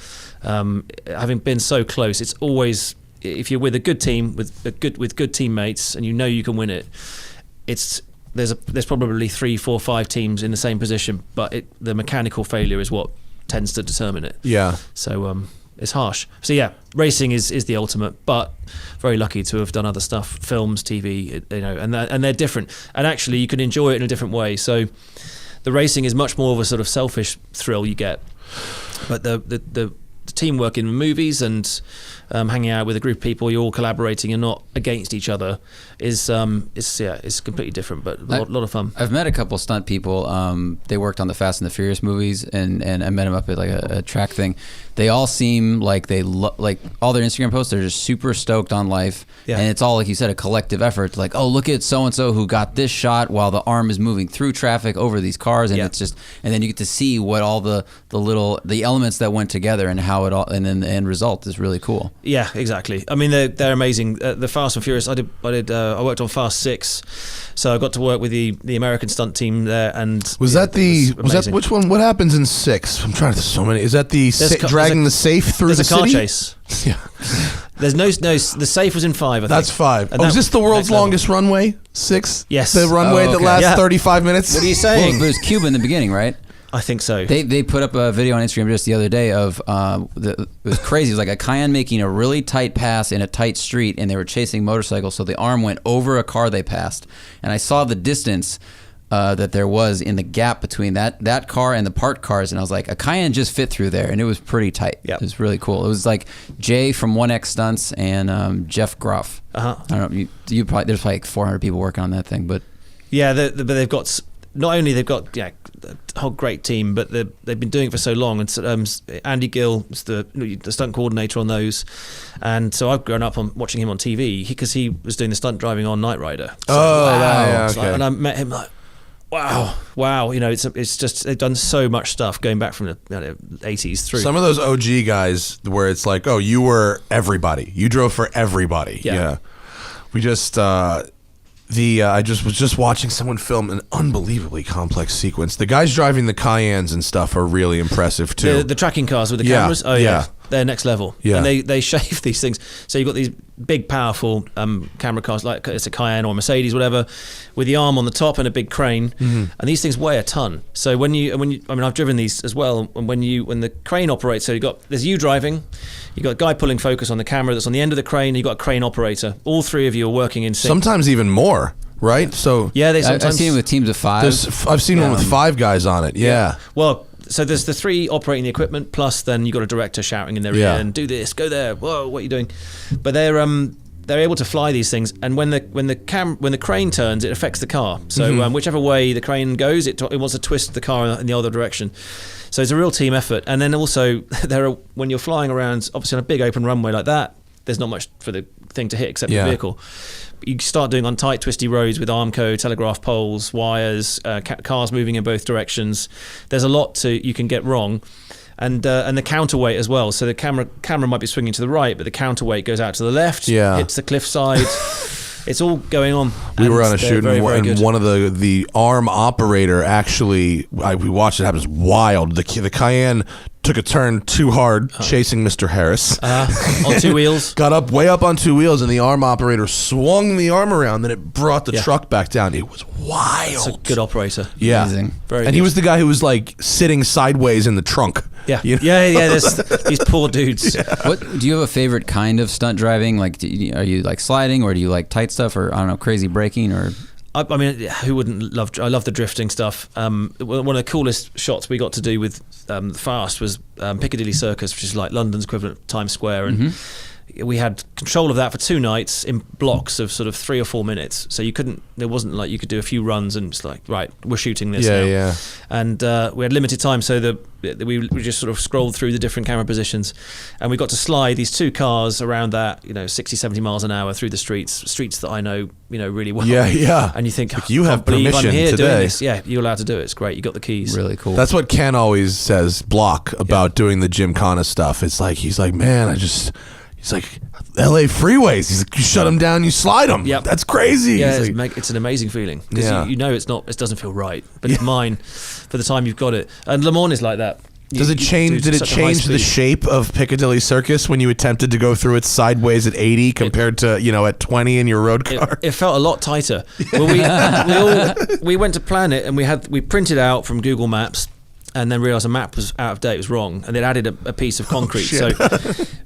having been so close, it's always, if you're with a good team, with good teammates, and you can win it, there's probably 3, 4, 5 teams in the same position, but the mechanical failure is what tends to determine it. Yeah. So it's harsh. So yeah, racing is the ultimate, but very lucky to have done other stuff, films, TV, and they're different. And actually, you can enjoy it in a different way. So the racing is much more of a sort of selfish thrill you get, but the teamwork in movies and hanging out with a group of people, you're all collaborating and not against each other, is completely different, but a lot of fun. I've met a couple stunt people. They worked on the Fast and the Furious movies, and I met them up at like a track thing. They all seem like like all their Instagram posts, they're just super stoked on life. Yeah. And it's all, like you said, a collective effort. Like, oh, look at so-and-so who got this shot while the arm is moving through traffic over these cars. And it's just, and then you get to see what all the elements that went together and how it all, and then the end result is really cool. Yeah, exactly. I mean, they're amazing. The Fast and Furious, I worked on Fast 6, so I got to work with the American stunt team there. And was that which one? What happens in 6? I'm trying to, so many. Is that the dragging the safe through the city? There's a car chase. Yeah. There's no. The safe was in 5. I think. That's 5. Is this the world's longest runway? 6. Yes. The runway that lasts 35 minutes. What are you saying? Well, there's Cuba in the beginning, right? I think so. They put up a video on Instagram just the other day of it was crazy. It was like a Cayenne making a really tight pass in a tight street, and they were chasing motorcycles. So the arm went over a car they passed, and I saw the distance that there was in the gap between that car and the parked cars, and I was like, a Cayenne just fit through there, and it was pretty tight. Yep. It was really cool. It was like Jay from 1X Stunts and Jeff Groff. I don't know. You probably, there's probably like 400 people working on that thing, but yeah, but they've got. Not only they've got a whole great team, but they've been doing it for so long. And Andy Gill is the stunt coordinator on those, and so I've grown up on watching him on TV because he was doing the stunt driving on Knight Rider. So, okay. And I met him like, wow. You know, it's just they've done so much stuff going back from the 80s through. Some of those OG guys where it's like, oh, you were everybody. You drove for everybody. Yeah. We just I was just watching someone film an unbelievably complex sequence. The guys driving the Cayennes and stuff are really impressive too. The tracking cars with the cameras. Oh yeah. They're next level. Yeah. And they shave these things. So you've got these big, powerful camera cars, like it's a Cayenne or a Mercedes, whatever, with the arm on the top and a big crane. Mm-hmm. And these things weigh a ton. So when you, I mean, I've driven these as well. And when the crane operates, so there's you driving, you've got a guy pulling focus on the camera that's on the end of the crane, you've got a crane operator. All three of you are working in sync. Sometimes even more, right? So yeah, I've seen it with teams of 5. I've seen one with 5 guys on it. Yeah. Well, so there's the 3 operating the equipment, plus then you got a director shouting in their ear and do this, go there, whoa, what are you doing? But they're able to fly these things, and when the crane turns, it affects the car. So whichever way the crane goes, it wants to twist the car in the other direction. So it's a real team effort. And then also when you're flying around, obviously on a big open runway like that, there's not much for the thing to hit except the vehicle. You start doing on tight, twisty roads with Armco, telegraph poles, wires, cars moving in both directions. There's a lot you can get wrong, and the counterweight as well. So the camera might be swinging to the right, but the counterweight goes out to the left, hits the cliffside. It's all going on. We were on a shoot, and one of the arm operator actually, we watched it happen. It's wild. The Cayenne took a turn too hard, chasing Mr. Harris. On 2 wheels. Got way up on 2 wheels, and the arm operator swung the arm around, then it brought the truck back down. It was wild. It's a good operator. Yeah. Amazing. Very good. He was the guy who was like sitting sideways in the trunk. Yeah. You know? Yeah. There's these poor dudes. What do you have a favorite kind of stunt driving? Like, are you like sliding, or do you like tight stuff, or I don't know, crazy braking, or? I mean, who wouldn't love? I love the drifting stuff. One of the coolest shots we got to do with Fast was Piccadilly Circus, which is like London's equivalent of Times Square, and we had control of that for 2 nights in blocks of sort of 3 or 4 minutes. So there wasn't like you could do a few runs and it's like, right, we're shooting this now. Yeah. And we had limited time, so we just sort of scrolled through the different camera positions, and we got to slide these 2 cars around that, 60, 70 miles an hour through the streets that I know, really well. Yeah. And you think, like, you have permission I'm here today. doing this. Yeah, you're allowed to do it. It's great. You got the keys. Really cool. That's what Ken always says, Block, about doing the Gymkhana stuff. It's like, he's like, man, he's like, LA freeways. He's like, you shut them down, you slide them. Yep. That's crazy. Yeah, like, it's an amazing feeling because it doesn't feel right, but it's mine for the time you've got it. And Lamar is like that. Did it change the shape of Piccadilly Circus when you attempted to go through it sideways at 80 compared to at 20 in your road car? It felt a lot tighter. Well, we went to plan it, and we printed out from Google Maps, and then realised the map was out of date, it was wrong, and they'd added a piece of concrete. So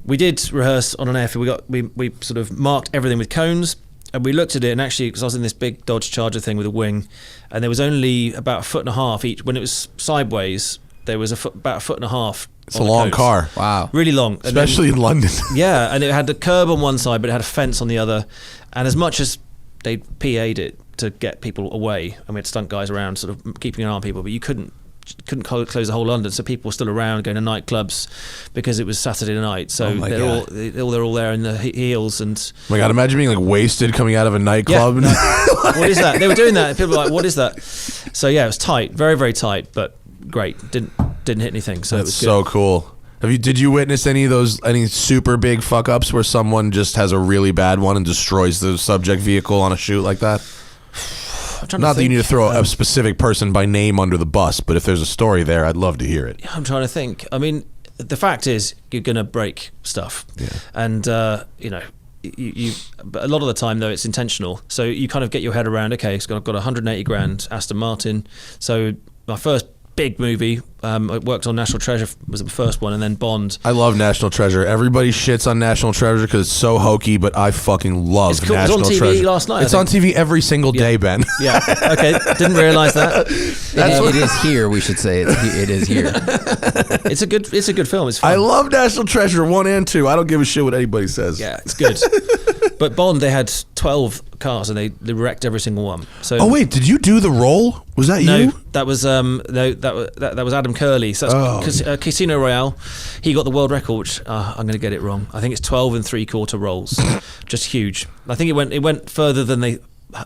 we did rehearse on an airfield. We sort of marked everything with cones, and we looked at it, and actually, because I was in this big Dodge Charger thing with a wing, and there was only about 1.5 feet each. When it was sideways, there was about 1.5 feet. It's a long car. Wow. Really long. Especially in London. Yeah, and it had the curb on one side, but it had a fence on the other. And as much as they PA'd it to get people away, and we had stunt guys around sort of keeping an eye on people, but you couldn't close the whole London, so people were still around going to nightclubs because it was Saturday night. So they're all there in the heels. And oh my God, imagine being like wasted coming out of a nightclub. Yeah, what is that? They were doing that. People were like, what is that? So yeah, it was tight, very, very tight, but great. Didn't hit anything. So that's it was good. So cool. Did you witness any super big fuck ups where someone just has a really bad one and destroys the subject vehicle on a shoot like that? Not that you need to throw a specific person by name under the bus, but if there's a story there, I'd love to hear it. I'm trying to think. I mean, the fact is, you're going to break stuff. Yeah. And, but a lot of the time, though, it's intentional. So you kind of get your head around, okay, so I've got 180 grand Aston Martin. So my first big movie, I worked on National Treasure, was the first one, and then Bond. I love National Treasure. Everybody shits on National Treasure because it's so hokey, but I fucking love cool. National Treasure. It was on TV last night. It's on TV every single day, Ben. Yeah. Okay. Didn't realize that. It is here. We should say it is here. It's a good film. It's fun. I love National Treasure 1 and 2. I don't give a shit what anybody says. Yeah, it's good. But Bond, they had 12 cars and they wrecked every single one. So oh wait, did you do the role? Was that no, you? That was that was Adam Curley. So that's Casino Royale. He got the world record, which I'm going to get it wrong. I think it's 12 3/4 rolls, just huge. I think it went further than they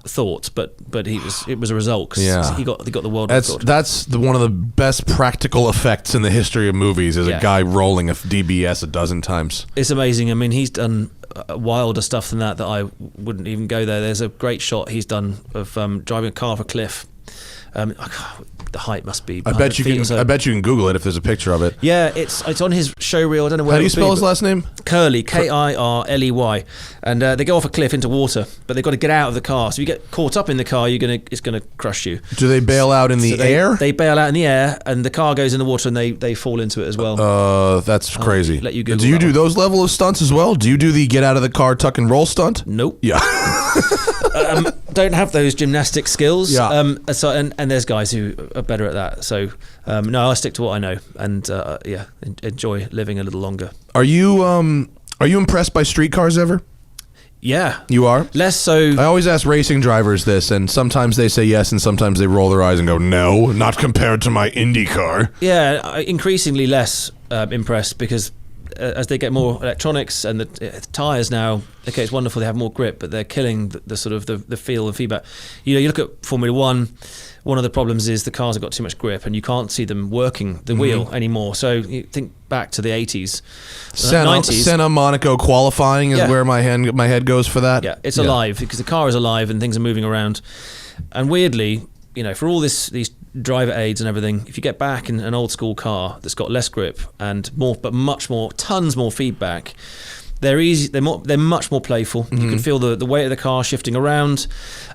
thought, but it was a result because Yeah. he got the world record. That's one of the best practical effects in the history of movies is a guy rolling a DBS a dozen times. It's amazing. I mean, he's done wilder stuff than that I wouldn't even go there. There's a great shot he's done of driving a car off a cliff. The height must be. I bet you can. So. I bet you can Google it if there's a picture of it. Yeah, it's on his show reel. I don't know where. How do you spell his last name? Curley, Kirley, and they go off a cliff into water, but they've got to get out of the car. So if you get caught up in the car, it's gonna crush you. Do they bail out in the air? They bail out in the air, and the car goes in the water, and they fall into it as well. That's crazy. Let you Google do you that do one. those level of stunts as well? Do you do the get out of the car, tuck and roll stunt? Nope. Yeah. Don't have those gymnastic skills. Yeah. So and there's guys who are better at that. So no, I stick to what I know, and enjoy living a little longer. Are you impressed by Streetcars ever? Yeah. You are? Less so. I always ask racing drivers this, and sometimes they say yes, and sometimes they roll their eyes and go, no, not compared to my Indy car. Yeah, increasingly less impressed because as they get more electronics and the tyres now, okay, it's wonderful they have more grip, but they're killing the sort of the feel and feedback. You look at Formula One. One of the problems is the cars have got too much grip, and you can't see them working the wheel anymore. So you think back to the 80s, 90s. Senna Monaco qualifying is where my head goes for that. Yeah, it's alive because the car is alive and things are moving around. And weirdly, for all these driver aids and everything, if you get back in an old school car that's got less grip and more, but tons more feedback, they're easy. They're much more playful. You can feel the weight of the car shifting around.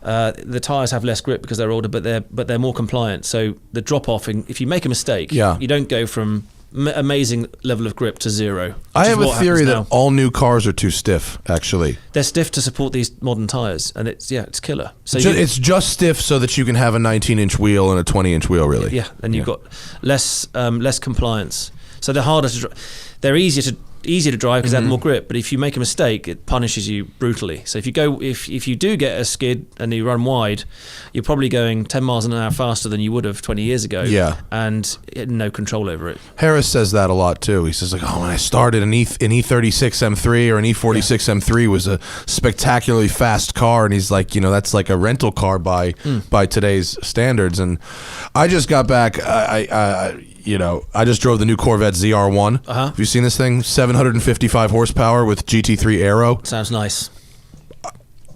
The tires have less grip because they're older, but they're more compliant. So the drop off, if you make a mistake, you don't go from amazing level of grip to zero. I have a theory that all new cars are too stiff. Actually, they're stiff to support these modern tires, and it's killer. So it's just stiff so that you can have a 19-inch wheel and a 20-inch wheel, really. Yeah, and you've got less compliance. So they're harder to. They're easier to drive because they have more grip, but if you make a mistake, it punishes you brutally. So if you do get a skid and you run wide, you're probably going 10 miles an hour faster than you would have 20 years ago. Yeah. And no control over it. Harris says that a lot too. He says when I started an E36 M3 or an E46 M3 was a spectacularly fast car, and he's like, that's like a rental car by today's standards. And I just got back. I just drove the new Corvette ZR1. Have you seen this thing? 755 horsepower with GT3 Aero. Sounds nice.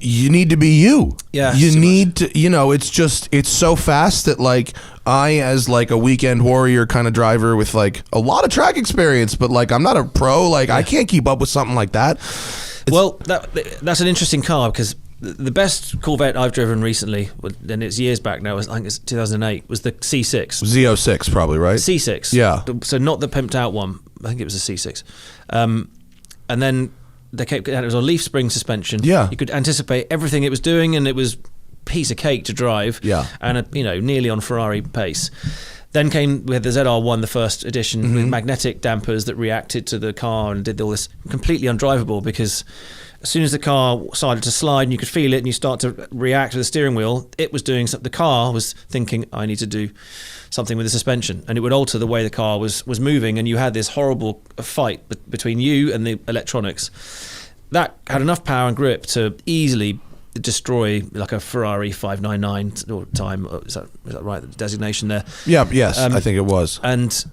You need to be you. Yeah. You need to, it's so fast that I, as a weekend warrior kind of driver with a lot of track experience, but I'm not a pro. I can't keep up with something like that. Well, that's an interesting car because the best Corvette I've driven recently, and it's years back now, I think it's 2008, was the C6. Z06 probably, right? C6. Yeah. So not the pimped out one. I think it was a C6. And then it was a leaf spring suspension. Yeah. You could anticipate everything it was doing, and it was a piece of cake to drive. Yeah. And nearly on Ferrari pace. Then we had the ZR1, the first edition, with magnetic dampers that reacted to the car and did all this, completely undrivable because as soon as the car started to slide and you could feel it and you start to react with the steering wheel, it was doing something. The car was thinking, I need to do something with the suspension, and it would alter the way the car was moving, and you had this horrible fight between you and the electronics. That had enough power and grip to easily destroy a Ferrari 599 or time. Is that right? The designation there. Yeah. Yes, I think it was. And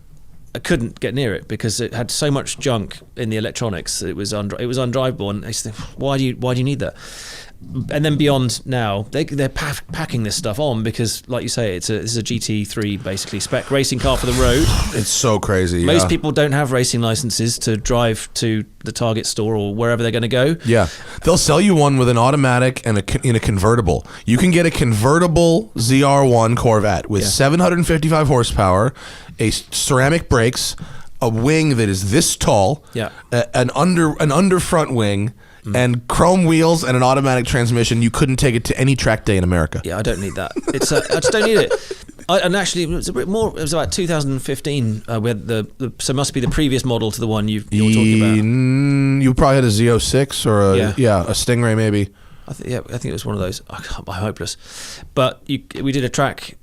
I couldn't get near it because it had so much junk in the electronics. It was undrivable, and I used to think, why do you need that? And then beyond now, they're packing this stuff on because, like you say, this is a GT3 basically spec racing car for the road. It's so crazy. Most people don't have racing licenses to drive to the Target store or wherever they're going to go. Yeah, they'll sell you one with an automatic and in a convertible. You can get a convertible ZR1 Corvette with 755 horsepower, a ceramic brakes, a wing that is this tall, an under front wing. And chrome wheels and an automatic transmission. You couldn't take it to any track day in America. Yeah, I don't need that. I just don't need it. And actually, it was a bit more. It was about 2015. We had so it must be the previous model to the one you're talking about. You probably had a Z06 or a Stingray maybe. I think it was one of those. I'm hopeless. But we did a track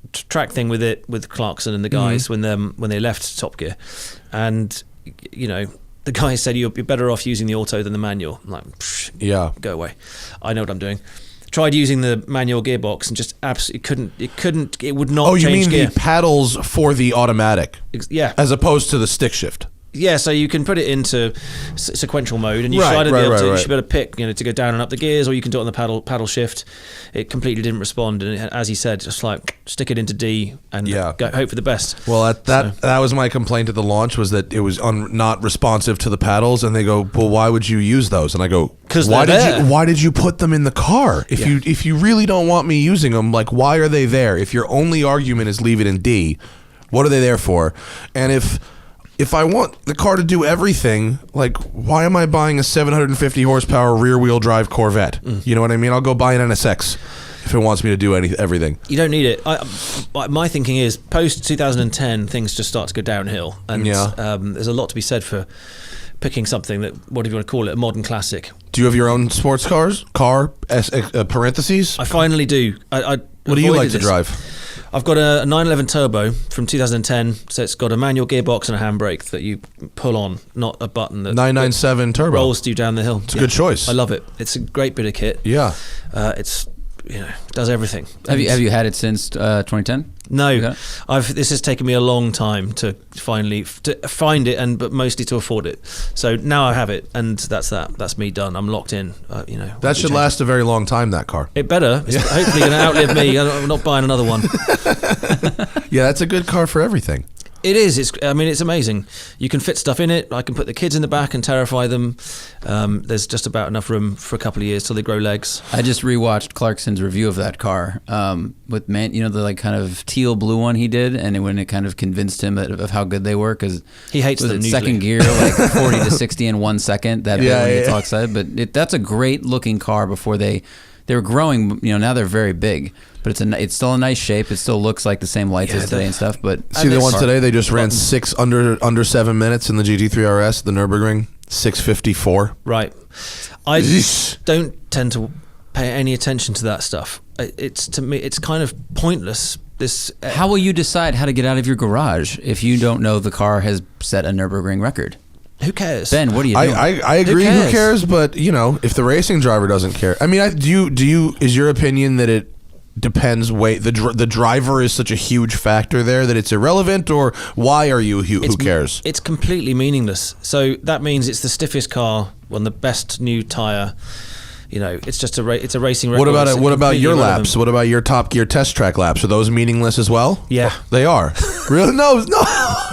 thing with it with Clarkson and the guys when they left Top Gear, and the guy said you're better off using the auto than the manual. I'm like, go away. I know what I'm doing. tried using the manual gearbox and just absolutely couldn't. It would not. Oh, you change mean gear. the paddles for the automatic, Yeah. as opposed to the stick shift? Yeah, so you can put it into sequential mode, and you Right, should either right, be able to, right, you should be able to pick, to go down and up the gears, or you can do it on the paddle shift. It completely didn't respond, and as he said, just like stick it into D and hope for the best. Well, that was my complaint at the launch, was that it was not responsive to the paddles, and they go, well, why would you use those? And I go, 'Cause why they're there. why did you put them in the car? If you really don't want me using them, like, why are they there? If your only argument is leave it in D, what are they there for? And if I want the car to do everything, like, why am I buying a 750 horsepower rear wheel drive Corvette? You know what I mean? I'll go buy an NSX if it wants me to do everything. You don't need it. My thinking is, post 2010, things just start to go downhill, and there's a lot to be said for picking something that, whatever you want to call it, a modern classic. Do you have your own sports car, parentheses? I finally do. What do you like to drive? I've got a 911 Turbo from 2010, so it's got a manual gearbox and a handbrake that you pull on, not a button that 997 Turbo. rolls you down the hill. It's a good choice. I love it. It's a great bit of kit. Yeah. It's does everything. Have you had it since 2010? No, Okay. This has taken me a long time to finally find it, but mostly to afford it. So now I have it, and that's me done. I'm locked in. That should last a very long time, that car. It better. It's hopefully going to outlive me. I'm not buying another one. Yeah, that's a good car for everything. It is. It's amazing. You can fit stuff in it. I can put the kids in the back and terrify them. There's just about enough room for a couple of years till they grow legs. I just rewatched Clarkson's review of that car with the like kind of teal blue one he did, and when it kind of convinced him of how good they were, because he hates them. Second gear, like 40 to 60 in 1 second. That bit when he talks about it, but that's a great looking car. Before they were growing, now they're very big. But it's still a nice shape. It still looks like the same lights as today and stuff. But see the one today, they just ran 6 under 7 minutes in the GT3 RS, the Nürburgring, 6:54. Right. I don't tend to pay any attention to that stuff. To me, it's kind of pointless. How will you decide how to get out of your garage if you don't know the car has set a Nürburgring record? Who cares? Ben, what are you doing? I agree. Who cares? But if the racing driver doesn't care, I mean, is your opinion that it depends? The driver is such a huge factor there that it's irrelevant, or why are you? Who cares? It's completely meaningless. So that means it's the stiffest car on the best new tire. It's just it's a racing record. What about your irrelevant. laps? What about your Top Gear test track laps? Are those meaningless as well? Yeah, they are. Really? No,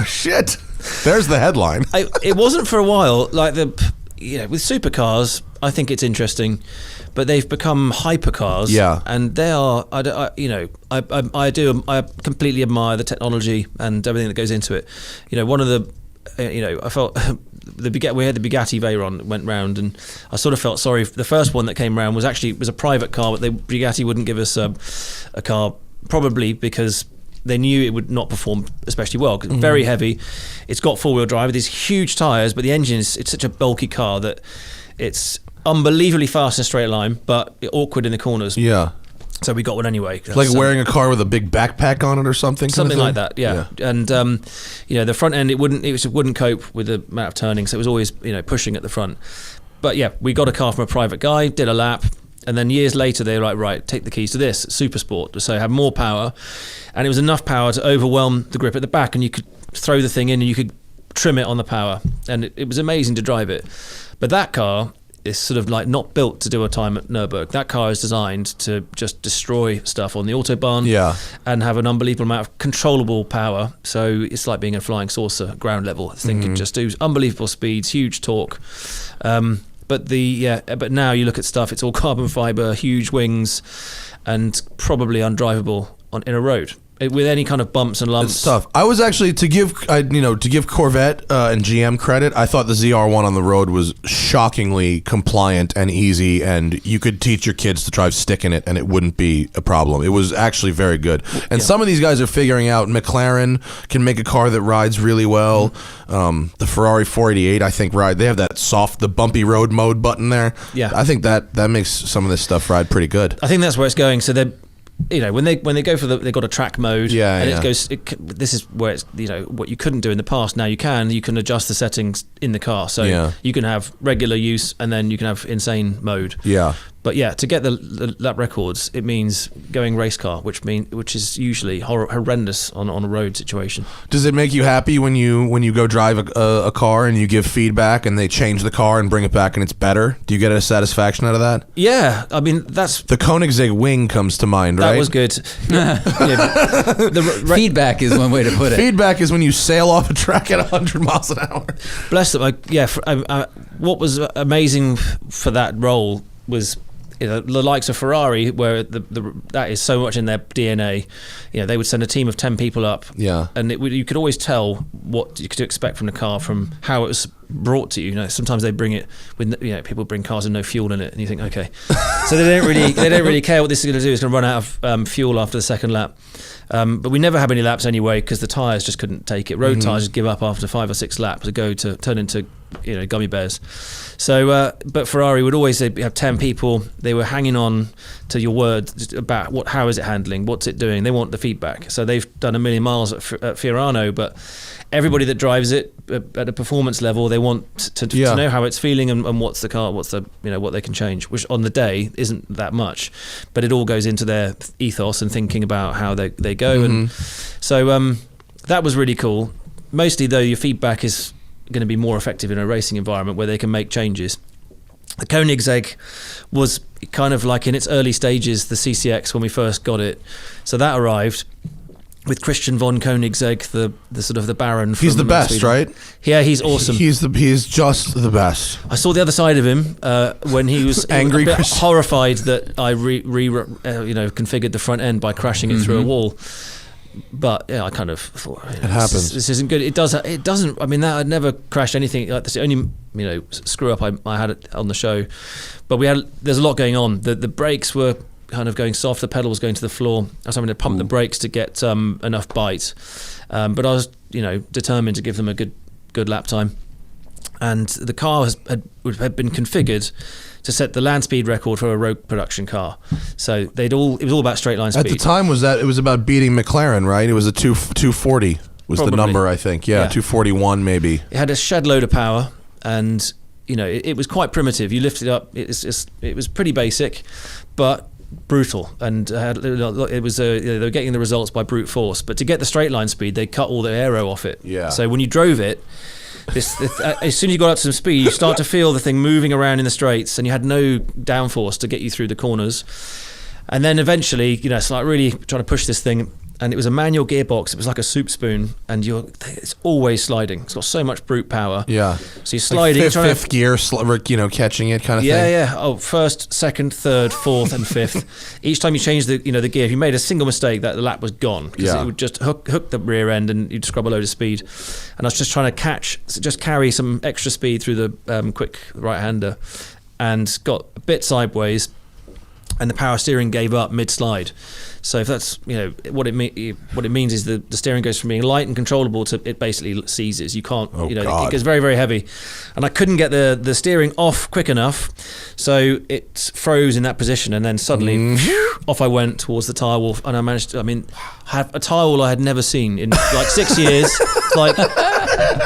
shit. There's the headline. It wasn't for a while. Like with supercars, I think it's interesting, but they've become hypercars. Yeah, and they are. I completely admire the technology and everything that goes into it. One of the, I felt. We had the Bugatti Veyron that went round, and I sort of felt sorry. The first one that came round was a private car, but Bugatti wouldn't give us a car, probably because they knew it would not perform especially well, because it's very heavy. It's got four-wheel drive with these huge tyres, but the engine it's such a bulky car that it's unbelievably fast in a straight line, but awkward in the corners. Yeah. So we got one anyway. Like wearing a car with a big backpack on it or something. Something like that, yeah. And the front end, it wouldn't cope with the amount of turning, so it was always pushing at the front. But yeah, we got a car from a private guy, did a lap, and then years later they were like, right, take the keys to this Super Sport, so have more power, and it was enough power to overwhelm the grip at the back, and you could throw the thing in and you could trim it on the power, and it was amazing to drive it. But that car is sort of like not built to do a time at Nürburgring. That car is designed to just destroy stuff on the Autobahn, and have an unbelievable amount of controllable power. So it's like being a flying saucer ground level. This thing can just do unbelievable speeds, huge torque. But now you look at stuff, it's all carbon fiber, huge wings, and probably undrivable in a road. With any kind of bumps and lumps. It's tough. I was actually, to give Corvette and GM credit, I thought the ZR1 on the road was shockingly compliant and easy, and you could teach your kids to drive stick in it and it wouldn't be a problem. It was actually very good. And some of these guys are figuring out McLaren can make a car that rides really well. The Ferrari 488, I think, they have that the bumpy road mode button there. Yeah. I think that makes some of this stuff ride pretty good. I think that's where it's going. So they're, when they go for they've got a track mode, this is where it's, what you couldn't do in the past. Now you can adjust the settings in the car, so you can have regular use and then you can have insane mode. But yeah, to get the lap records, it means going race car, which is usually horrendous on a road situation. Does it make you happy when you go drive a car and you give feedback and they change the car and bring it back and it's better? Do you get a satisfaction out of that? Yeah, I mean that's the Koenigsegg wing comes to mind, right? That was good. Feedback is one way to put it. Feedback is when you sail off a track at 100 miles an hour. Bless them. What was amazing for that role was, the likes of Ferrari, where that is so much in their DNA. They would send a team of 10 people up, and you could always tell what you could expect from the car from how it was brought to you. Sometimes they bring it with, people bring cars with no fuel in it, and you think, okay, so they don't really care what this is going to do. It's going to run out of fuel after the second lap. But we never have any laps anyway because the tyres just couldn't take it. Road tyres give up after 5 or 6 laps to turn into gummy bears. So, but Ferrari would always have 10 people. They were hanging on to your word about how is it handling, what's it doing. They want the feedback. So they've done 1 million miles at Fiorano, but everybody that drives it at a performance level, they want to know how it's feeling and what's the car, what they can change, which on the day isn't that much, but it all goes into their ethos and thinking about how they go. And so that was really cool. Mostly though, your feedback is going to be more effective in a racing environment where they can make changes. The Koenigsegg was kind of like in its early stages, the CCX when we first got it. So that arrived with Christian von Koenigsegg, the sort of the Baron. He's the best, Sweden. right? Yeah, he's awesome. He's just the best. I saw the other side of him when he was angry, a bit horrified that I configured the front end by crashing it through a wall. But I kind of thought it happens. This isn't good. It doesn't. I mean, that I'd never crashed anything like this. The only screw up I had it on the show. But there's a lot going on. The brakes were kind of going soft. The pedal was going to the floor. I was having to pump the brakes to get enough bite. But I was determined to give them a good lap time. And the car had been configured to set the land speed record for a road production car. So it was all about straight line speed. At the time, it was about beating McLaren, right? It was a 240 was Probably. The number, I think. Yeah, 241 maybe. It had a shed load of power, and it was quite primitive. You lift it up. It was pretty basic, but brutal. And it was they were getting the results by brute force. But to get the straight line speed, they cut all the aero off it. Yeah. So when you drove it, as soon as you got up to some speed, you start to feel the thing moving around in the straights, and you had no downforce to get you through the corners. And then eventually, it's like really trying to push this thing, and it was a manual gearbox. It was like a soup spoon, and it's always sliding. It's got so much brute power. Yeah. So you're sliding. Like fifth gear, catching it kind of thing. Yeah. Oh, first, second, third, fourth, and fifth. Each time you change the gear, if you made a single mistake, that the lap was gone because it would just hook the rear end, and you'd scrub a load of speed. And I was just trying to carry some extra speed through the quick right-hander, and got a bit sideways, and the power steering gave up mid-slide. So if that's what it means is the steering goes from being light and controllable to it basically seizes. You can't it gets very, very heavy, and I couldn't get the steering off quick enough, so it froze in that position, and then suddenly off I went towards the tyre wall, and I managed to have a tyre wall I had never seen in like 6 years. Like,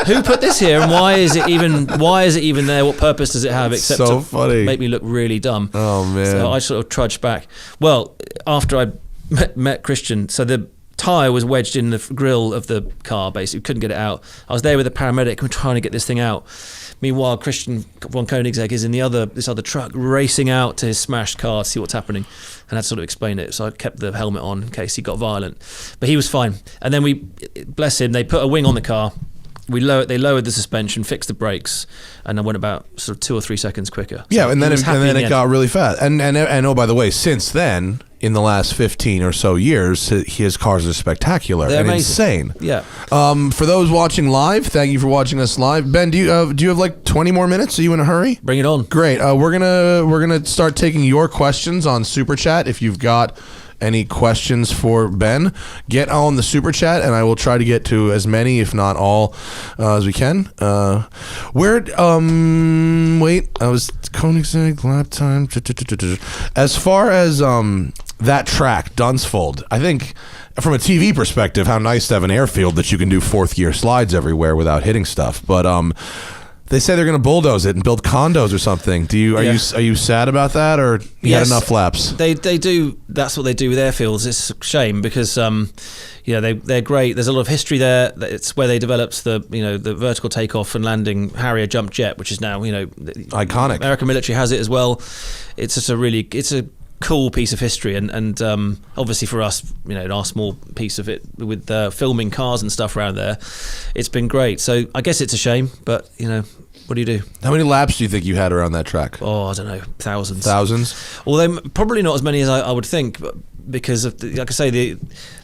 who put this here, and why is it even there? What purpose does it have except to make me look really dumb? Oh man! So I sort of trudged back. Well, after I met Christian, so the tyre was wedged in the grill of the car, basically couldn't get it out. I was there with a paramedic, we're trying to get this thing out. Meanwhile, Christian von Koenigsegg is in this other truck racing out to his smashed car to see what's happening, and I had to sort of explain it. So I kept the helmet on in case he got violent, but he was fine. And then bless him, they put a wing on the car. They lowered the suspension, fixed the brakes, and I went about sort of 2 or 3 seconds quicker. Yeah, so and then it got really fast. And oh, by the way, since then, in the last 15 or so years, his cars are spectacular. They're and amazing. Insane. Yeah. For those watching live, thank you for watching us live. Ben, do you have like 20 more minutes? Are you in a hurry? Bring it on. Great. We're gonna start taking your questions on Super Chat. If you've got any questions for Ben, get on the Super Chat, and I will try to get to as many, if not all, as we can. Wait, I was Koenigsegg lap time. As far as that track, Dunsfold, I think from a TV perspective, how nice to have an airfield that you can do fourth gear slides everywhere without hitting stuff. But They say they're going to bulldoze it and build condos or something. Are you sad about that, or you had enough laps? They do. That's what they do with airfields. It's a shame because they're great. There's a lot of history there. It's where they developed the vertical takeoff and landing Harrier jump jet, which is now iconic. American military has it as well. It's just it's a cool piece of history, and obviously for us, our small piece of it with filming cars and stuff around there, it's been great. So I guess it's a shame, but what do you do? How many laps do you think you had around that track? Oh, I don't know, thousands. Although probably not as many as I would think, but because of like I say, the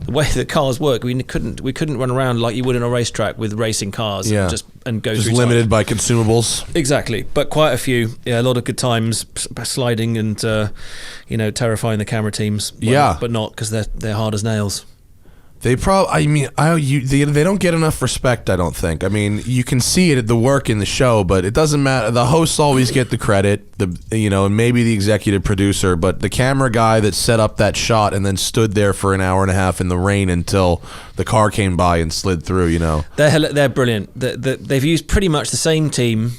way the cars work, we couldn't run around like you would in a racetrack with racing cars. Yeah. and go just through limited time. By consumables. Exactly, but quite a few. Yeah, a lot of good times sliding and terrifying the camera teams. But not because they're hard as nails. They they don't get enough respect, I don't think. I mean, you can see it at the work in the show, but it doesn't matter. The hosts always get the credit, and maybe the executive producer, but the camera guy that set up that shot and then stood there for an hour and a half in the rain until the car came by and slid through, They're brilliant. They've used pretty much the same team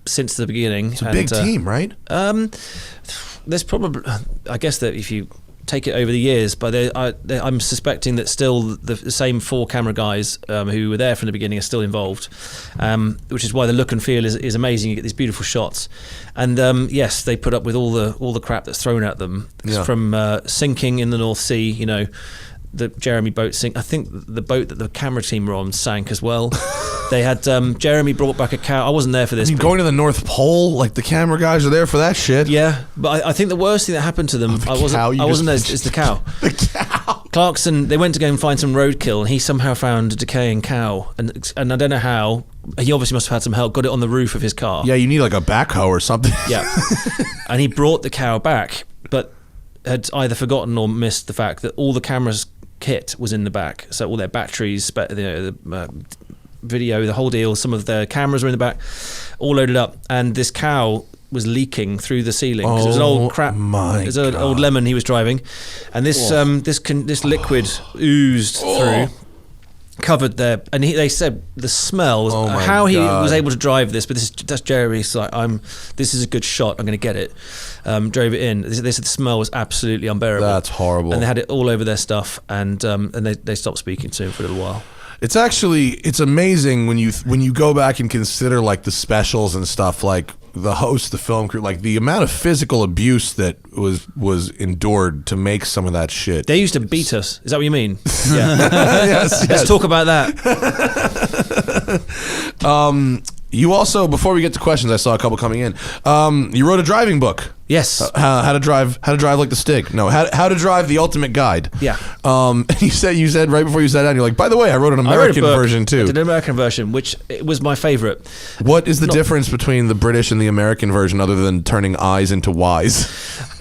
since the beginning. It's a big team, right? There's probably, I guess that if you take it over the years, but I'm suspecting that still the same 4 camera guys who were there from the beginning are still involved, which is why the look and feel is amazing. You get these beautiful shots, and yes, they put up with all the crap that's thrown at them from sinking in the North Sea. The Jeremy boat sink. I think the boat that the camera team were on sank as well. They had Jeremy brought back a cow. I wasn't there for this. Going to the North Pole, like the camera guys are there for that shit. Yeah, but I think the worst thing that happened to them, I wasn't there. It's the cow. The cow. Clarkson. They went to go and find some roadkill, and he somehow found a decaying cow, and I don't know how. He obviously must have had some help. Got it on the roof of his car. Yeah, you need like a backhoe or something. Yeah, and he brought the cow back, but had either forgotten or missed the fact that all the cameras kit was in the back, so all their batteries, the video, the whole deal, some of the cameras were in the back, all loaded up, and this cow was leaking through the ceiling because it was an old crap. It was an old lemon he was driving, and this liquid oozed through, covered there, and they said the smell was how he was able to drive this. But that's Jeremy's like, this is a good shot, I'm going to get it. Drove it in. They said the smell was absolutely unbearable. That's horrible. And they had it all over their stuff, and they stopped speaking to him for a little while. It's amazing when you go back and consider like the specials and stuff, like the host, the film crew, like the amount of physical abuse that was endured to make some of that shit. They used to beat us. Is that what you mean? Yeah. yes. Let's talk about that. You also, before we get to questions, I saw a couple coming in. You wrote a driving book. Yes. How to drive like the STIG. No, how to drive the ultimate guide. Yeah. And you said right before you sat down, you're like, by the way, I wrote an American version too. I did an American version, which it was my favorite. What is the difference between the British and the American version, other than turning I's into Y's?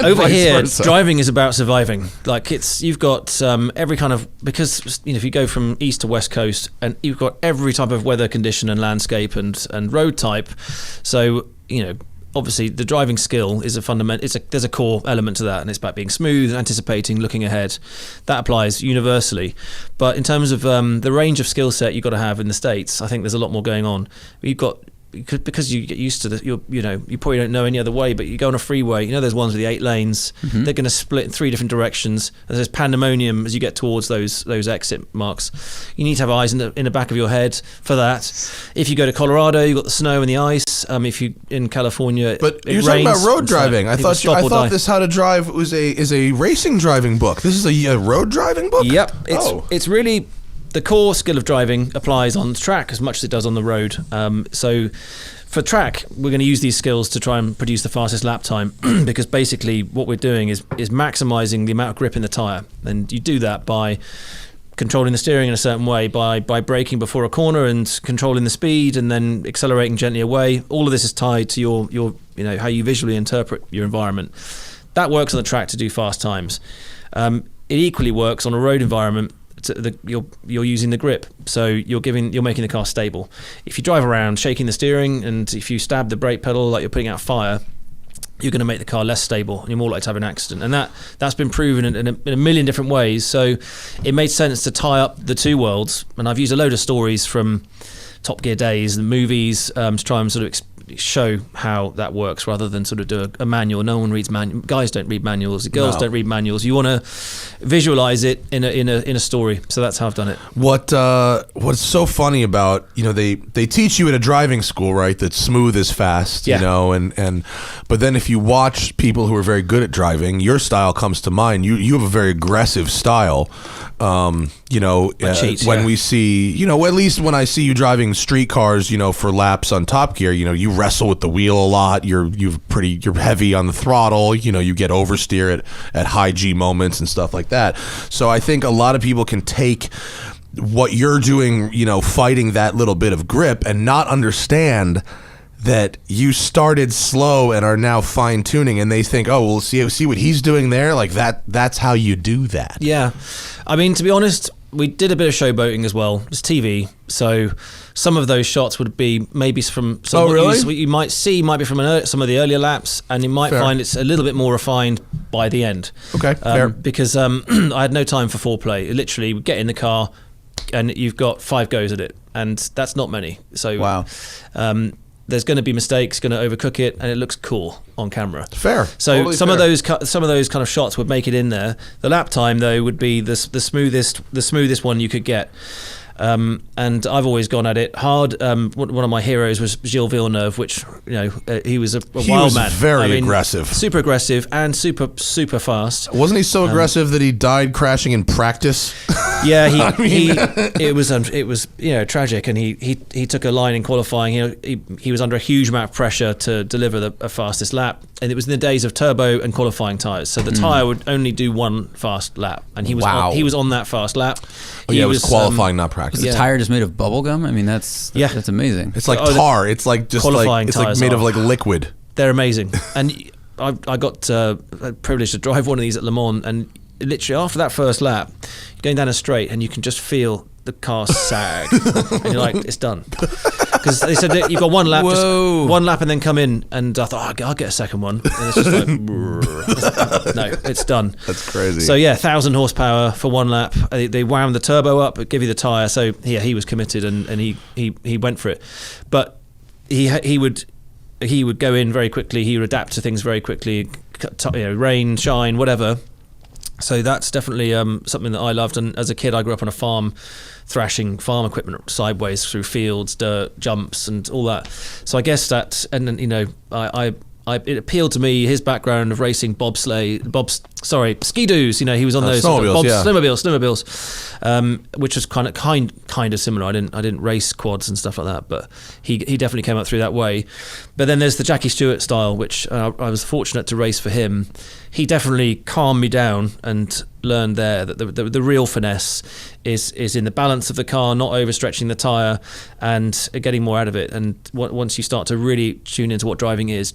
Over here, driving is about surviving. Like you've got every kind of, because if you go from east to west coast, and you've got every type of weather condition and landscape and road type. So obviously the driving skill is a fundamental. There's a core element to that, and it's about being smooth, anticipating, looking ahead. That applies universally. But in terms of the range of skill set you've got to have in the States, I think there's a lot more going on. You've got, because you get used to you probably don't know any other way, but you go on a freeway, there's ones with the 8 lanes. Mm-hmm. They're going to split in 3 different directions. There's pandemonium as you get towards those exit marks. You need to have eyes in the back of your head for that. If you go to Colorado, you've got the snow and the ice. If you in California, but you're talking about road driving. I thought this How to Drive is a racing driving book. This is a road driving book. Yep, it's really. The core skill of driving applies on the track as much as it does on the road. So for track, we're going to use these skills to try and produce the fastest lap time because basically what we're doing is maximizing the amount of grip in the tyre. And you do that by controlling the steering in a certain way, by braking before a corner and controlling the speed and then accelerating gently away. All of this is tied to your how you visually interpret your environment. That works on the track to do fast times. It equally works on a road environment. You're using the grip, so you're making the car stable. If you drive around shaking the steering, and if you stab the brake pedal like you're putting out fire, you're going to make the car less stable, and you're more likely to have an accident. And that's been proven in a million different ways. So it made sense to tie up the two worlds. And I've used a load of stories from Top Gear days, the movies, to try and sort of show how that works rather than sort of do a manual. No one reads manual. Guys don't read manuals. Girls don't read manuals. You want to visualize it in a story. So that's how I've done it. What's so funny about, they teach you at a driving school, right, that smooth is fast, and but then if you watch people who are very good at driving, your style comes to mind. You have a very aggressive style. When we see, at least when I see you driving Streetcars, for laps on Top Gear, you wrestle with the wheel a lot. You're heavy on the throttle. You get oversteer at high G moments and stuff like that. So I think a lot of people can take what you're doing, fighting that little bit of grip and not understand that you started slow and are now fine tuning, and they think, oh, well, see what he's doing there, like that's how you do that. Yeah, I mean, to be honest, we did a bit of showboating as well. It's TV, so some of those shots would be maybe from what you might be from some of the earlier laps, and you might find it's a little bit more refined by the end. Okay, fair. Because I had no time for foreplay. Literally, we get in the car, and you've got 5 goes at it, and that's not many. So wow. There's going to be mistakes, going to overcook it, and it looks cool on camera. Fair. So totally some fair. of those kind of shots would make it in there. The lap time though would be the smoothest one you could get. And I've always gone at it hard. One of my heroes was Gilles Villeneuve, which he was a wild man. Very aggressive, super aggressive, and super fast. Wasn't he so aggressive that he died crashing in practice? Yeah, it was tragic, and he took a line in qualifying. He was under a huge amount of pressure to deliver the fastest lap, and it was in the days of turbo and qualifying tires. So the tire would only do one fast lap, and he was on that fast lap. It was qualifying, not practice. Is the tire just made of bubble gum? I mean, that's amazing. It's like tar. It's like just qualifying it's like made of like liquid. They're amazing, and I got privileged to drive one of these at Le Mans, and literally after that first lap, you're going down a straight, and you can just feel the car sag, and you're like, it's done. Because they said that you've got one lap, just one lap, and then come in. And I thought, I'll get a second one. And it's just like, no, it's done. That's crazy. So 1,000 horsepower for one lap. They wound the turbo up, give you the tire. So he was committed, and he went for it. But he would go in very quickly. He would adapt to things very quickly. Rain, shine, whatever. So that's definitely something that I loved. And as a kid, I grew up on a farm, thrashing farm equipment sideways through fields, dirt, jumps, and all that. So I guess that, and then it appealed to me, his background of racing ski-doos. He was on those snowmobiles, which was kind of similar. I didn't race quads and stuff like that, but he definitely came up through that way. But then there's the Jackie Stewart style, which I was fortunate to race for him. He definitely calmed me down and learned there that the real finesse is in the balance of the car, not overstretching the tire, and getting more out of it. And once you start to really tune into what driving is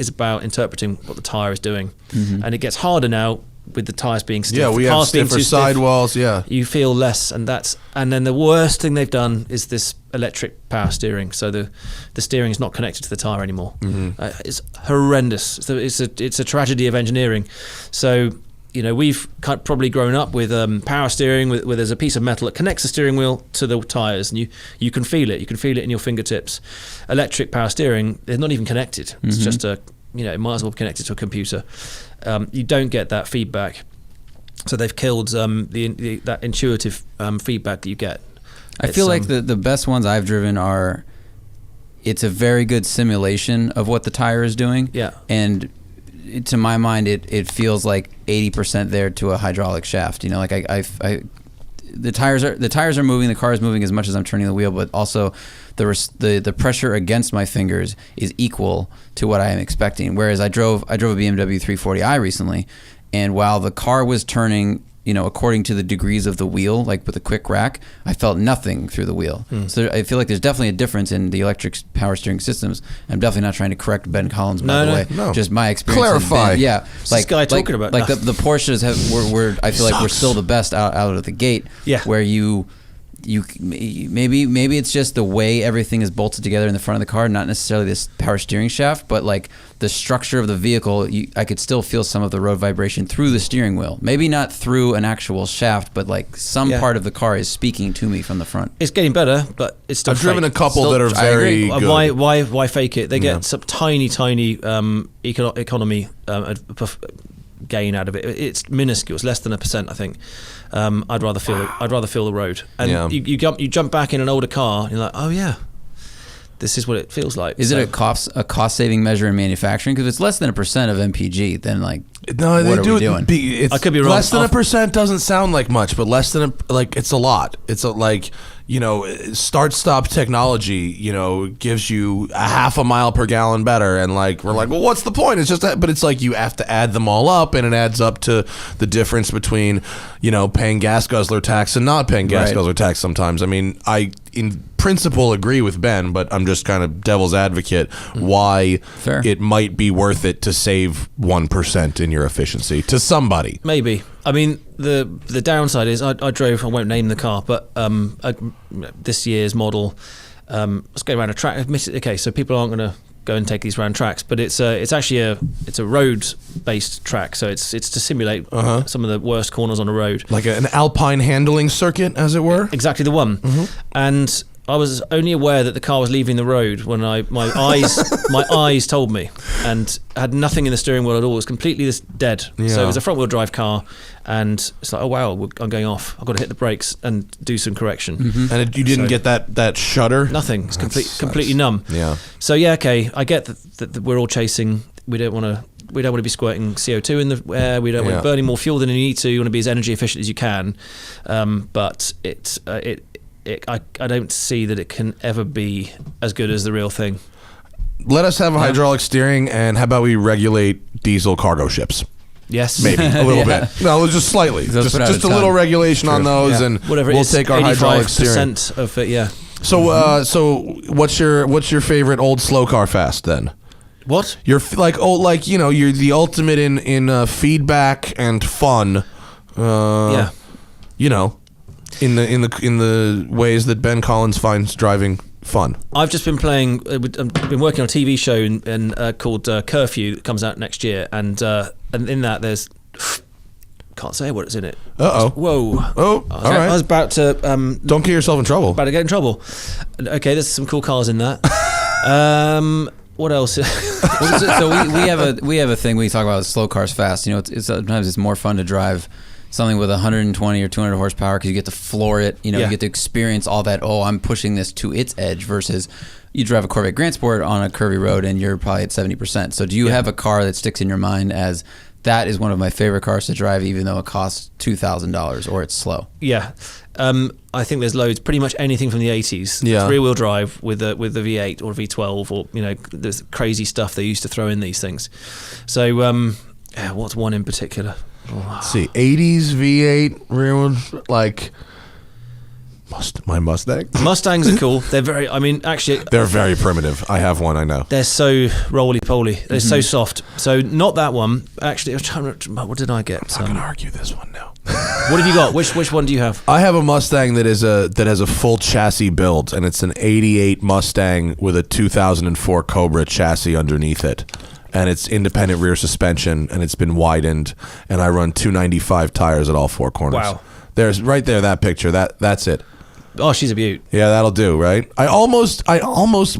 about interpreting what the tire is doing. Mm-hmm. And it gets harder now with the tires being stiff. Yeah, we have stiffer sidewalls. Yeah, you feel less, and then the worst thing they've done is this electric power steering. So the steering is not connected to the tire anymore. Mm-hmm. It's horrendous. It's a tragedy of engineering. So we've probably grown up with power steering, where there's a piece of metal that connects the steering wheel to the tires, and you can feel it. You can feel it in your fingertips. Electric power steering, they're not even connected. It's just it might as well be connected to a computer. You don't get that feedback. So they've killed that intuitive feedback that you get. I feel like the best ones I've driven are, it's a very good simulation of what the tire is doing. Yeah. And to my mind, it feels like 80% there to a hydraulic shaft. The tires are moving, the car is moving as much as I'm turning the wheel, but also the pressure against my fingers is equal to what I am expecting. Whereas I drove a BMW 340i recently, and while the car was turning, according to the degrees of the wheel, like with a quick rack, I felt nothing through the wheel. So I feel like there's definitely a difference in the electric power steering systems. I'm definitely not trying to correct Ben Collins, by the way. No. Just my experience. Clarify. What's this guy talking about? Like the Porsches we're I feel like we're still the best out of the gate. Yeah. Where you maybe it's just the way everything is bolted together in the front of the car, not necessarily this power steering shaft, but like the structure of the vehicle. I could still feel some of the road vibration through the steering wheel. Maybe not through an actual shaft, but like some part of the car is speaking to me from the front. It's getting better, but it's still. I've driven a couple Still- that are I agree. very good. Why fake it? They get some tiny economy gain out of it. It's minuscule. It's less than 1%, I think. I'd rather feel the road. And you jump back in an older car. And you're like, oh yeah, this is what it feels like. Is it a cost saving measure in manufacturing? Because if it's less than 1% of MPG, then like No, they what do are we it. doing? I could be wrong. Less than 1% doesn't sound like much, but less than it's a lot. It's like start-stop technology. Gives you a half a mile per gallon better, and like we're like, well, what's the point? It's just that, but it's like you have to add them all up, and it adds up to the difference between paying gas guzzler tax and not paying gas guzzler tax. Sometimes, I mean, I in principle agree with Ben, but I'm just kind of devil's advocate. Why it might be worth it to save 1% in your efficiency to somebody. Maybe. I mean, the downside is I drove. I won't name the car, but this year's model. Let's go around a track. Okay, so people aren't going to go and take these round tracks, but it's actually a road-based track. So it's to simulate some of the worst corners on a road, Like an alpine handling circuit, as it were. Exactly the one. And I was only aware that the car was leaving the road when my eyes told me, and had nothing in the steering wheel at all. It was completely dead. So it was a front wheel drive car, and it's like, oh wow, I'm going off. I've got to hit the brakes and do some correction. And you didn't get that shudder? Nothing. It's completely numb. Yeah. So yeah, okay, I get that we're all chasing. We don't want to be squirting CO2 in the air. We don't want to be burning more fuel than you need to. You want to be as energy efficient as you can. But I don't see that it can ever be as good as the real thing. Let us have a hydraulic steering, and how about we regulate diesel cargo ships? Yes, Maybe a little bit. No, just slightly. Just a little regulation on those, and whatever we'll it is, take our hydraulic steering. 85% of it. Yeah. So what's your favorite old slow car fast then? What? You're you're the ultimate in feedback and fun. Yeah. In the ways that Ben Collins finds driving fun. I've just been playing. I've been working on a TV show called Curfew that comes out next year, and in that there's can't say what it's in it. Whoa. Oh, all right. I was about to. Don't get yourself in trouble. About to get in trouble. Okay, there's some cool cars in that. What else? So we have a thing we talk about slow cars fast. It's sometimes it's more fun to drive something with 120 or 200 horsepower because you get to floor it. You get to experience all that. Oh, I'm pushing this to its edge versus you drive a Corvette Grand Sport on a curvy road and you're probably at 70%. So do you have a car that sticks in your mind as that is one of my favorite cars to drive, even though it costs $2,000 or it's slow? Yeah. I think there's loads, pretty much anything from the 80s. Yeah. Rear-wheel drive with the V8 or V12 or, there's crazy stuff they used to throw in these things. So, what's one in particular? Let's see, 80s V8 rear-wheel, like my Mustang. Mustangs are cool. They're very, they're very primitive. I have one, I know. They're so roly-poly. They're so soft. So not that one. Actually, I was trying to, what did I get? I'm not going to argue this one now. What have you got? Which one do you have? I have a Mustang that has a full chassis build, and it's an 88 Mustang with a 2004 Cobra chassis underneath it. And it's independent rear suspension, and it's been widened, and I run 295 tires at all four corners. Wow. There's right there, that picture. That's it. Oh, she's a beaut. Yeah, that'll do, right? I almost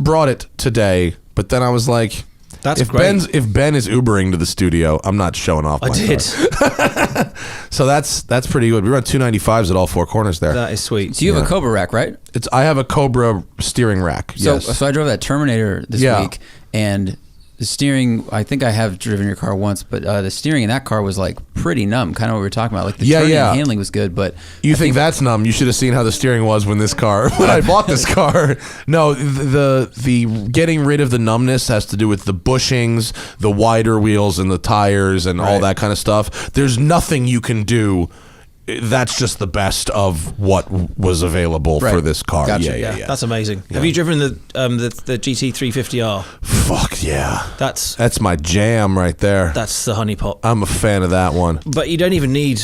brought it today, but then I was like, that's if great. If Ben is Ubering to the studio, I'm not showing off my did. car. So that's pretty good. We run 295s at all four corners there. That is sweet. So you have a Cobra rack, right? I have a Cobra steering rack. Yes. So I drove that Terminator this week, and the steering, I think I have driven your car once, but the steering in that car was like pretty numb, kind of what we were talking about. Like the turning and handling was good, but you think that's numb? You should have seen how the steering was when I bought this car. No, the getting rid of the numbness has to do with the bushings, the wider wheels and the tires and all that kind of stuff. There's nothing you can do. That's just the best of what was available for this car. Gotcha. Yeah. That's amazing. Yeah. Have you driven the GT350R? Fuck yeah. That's my jam right there. That's the honeypot. I'm a fan of that one. But you don't even need.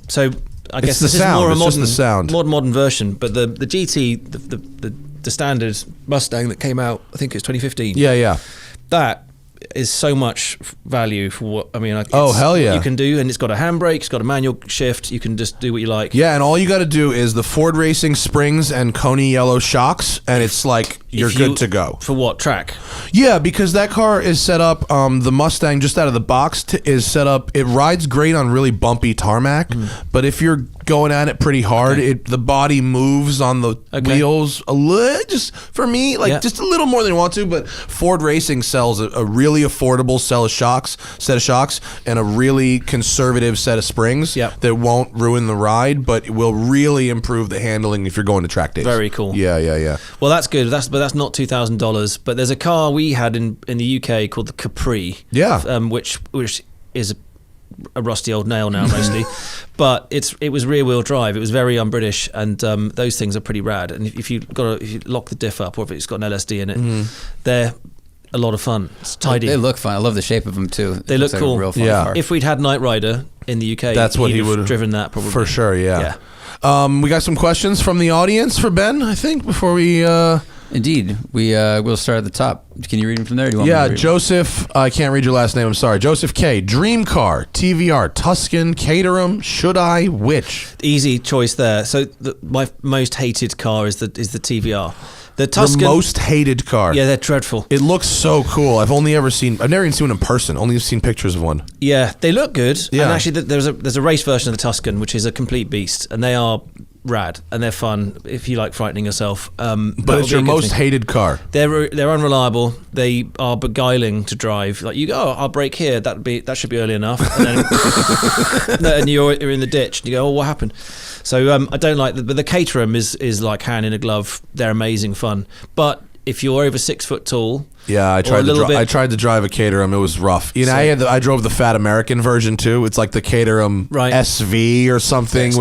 So I guess the this sound. is more a It's just modern, the sound. modern version. But the GT, the standard Mustang that came out, I think it was 2015. Yeah. That is so much value for what Hell yeah. what you can do, and it's got a handbrake, it's got a manual shift, you can just do what you like. Yeah, and all you got to do is the Ford Racing springs and Coney yellow shocks, and it's like you're good to go. For what track? Yeah, because that car is set up, the Mustang just out of the box is set up, it rides great on really bumpy tarmac, but if you're going at it pretty hard, the body moves on the wheels a little, just for me, just a little more than you want to, but Ford Racing sells a really affordable set of shocks and a really conservative set of springs that won't ruin the ride, but it will really improve the handling if you're going to track days. Very cool. Yeah. Well, that's good. But that's not $2,000. But there's a car we had in the UK called the Capri. Yeah. Which is a rusty old nail now mostly, but it was rear wheel drive. It was very un-British, and those things are pretty rad. And if you lock the diff up, or if it's got an LSD in it, they're a lot of fun. It's tidy. They look fun. I love the shape of them too. They look cool. A real fun car. If we'd had Knight Rider in the UK, that's what he would have driven that probably for sure. Yeah. We got some questions from the audience for Ben, I think, before we. Indeed, we'll start at the top. Can you read them from there? Do you want me to read them? Joseph. I can't read your last name. I'm sorry. Joseph K. Dream car, TVR, Tuscan, Caterham. Should I? Which? Easy choice there. So my most hated car is the TVR. The Tuscan, the most hated car. Yeah, they're dreadful. It looks so cool. I've never even seen one in person. Only seen pictures of one. Yeah, they look good. Yeah. And actually, there's a race version of the Tuscan, which is a complete beast, and they are rad and they're fun if you like frightening yourself. But it's your most hated car. They're unreliable. They are beguiling to drive. Like you go, I'll brake here. That should be early enough. And then and you're in the ditch. And you go, oh, what happened? So I don't like but the Caterham is like hand in a glove. They're amazing fun. But if you're over 6 foot tall. Yeah, I tried to drive a Caterham. It was rough. You know, I drove the Fat American version too. It's like the Caterham SV or something,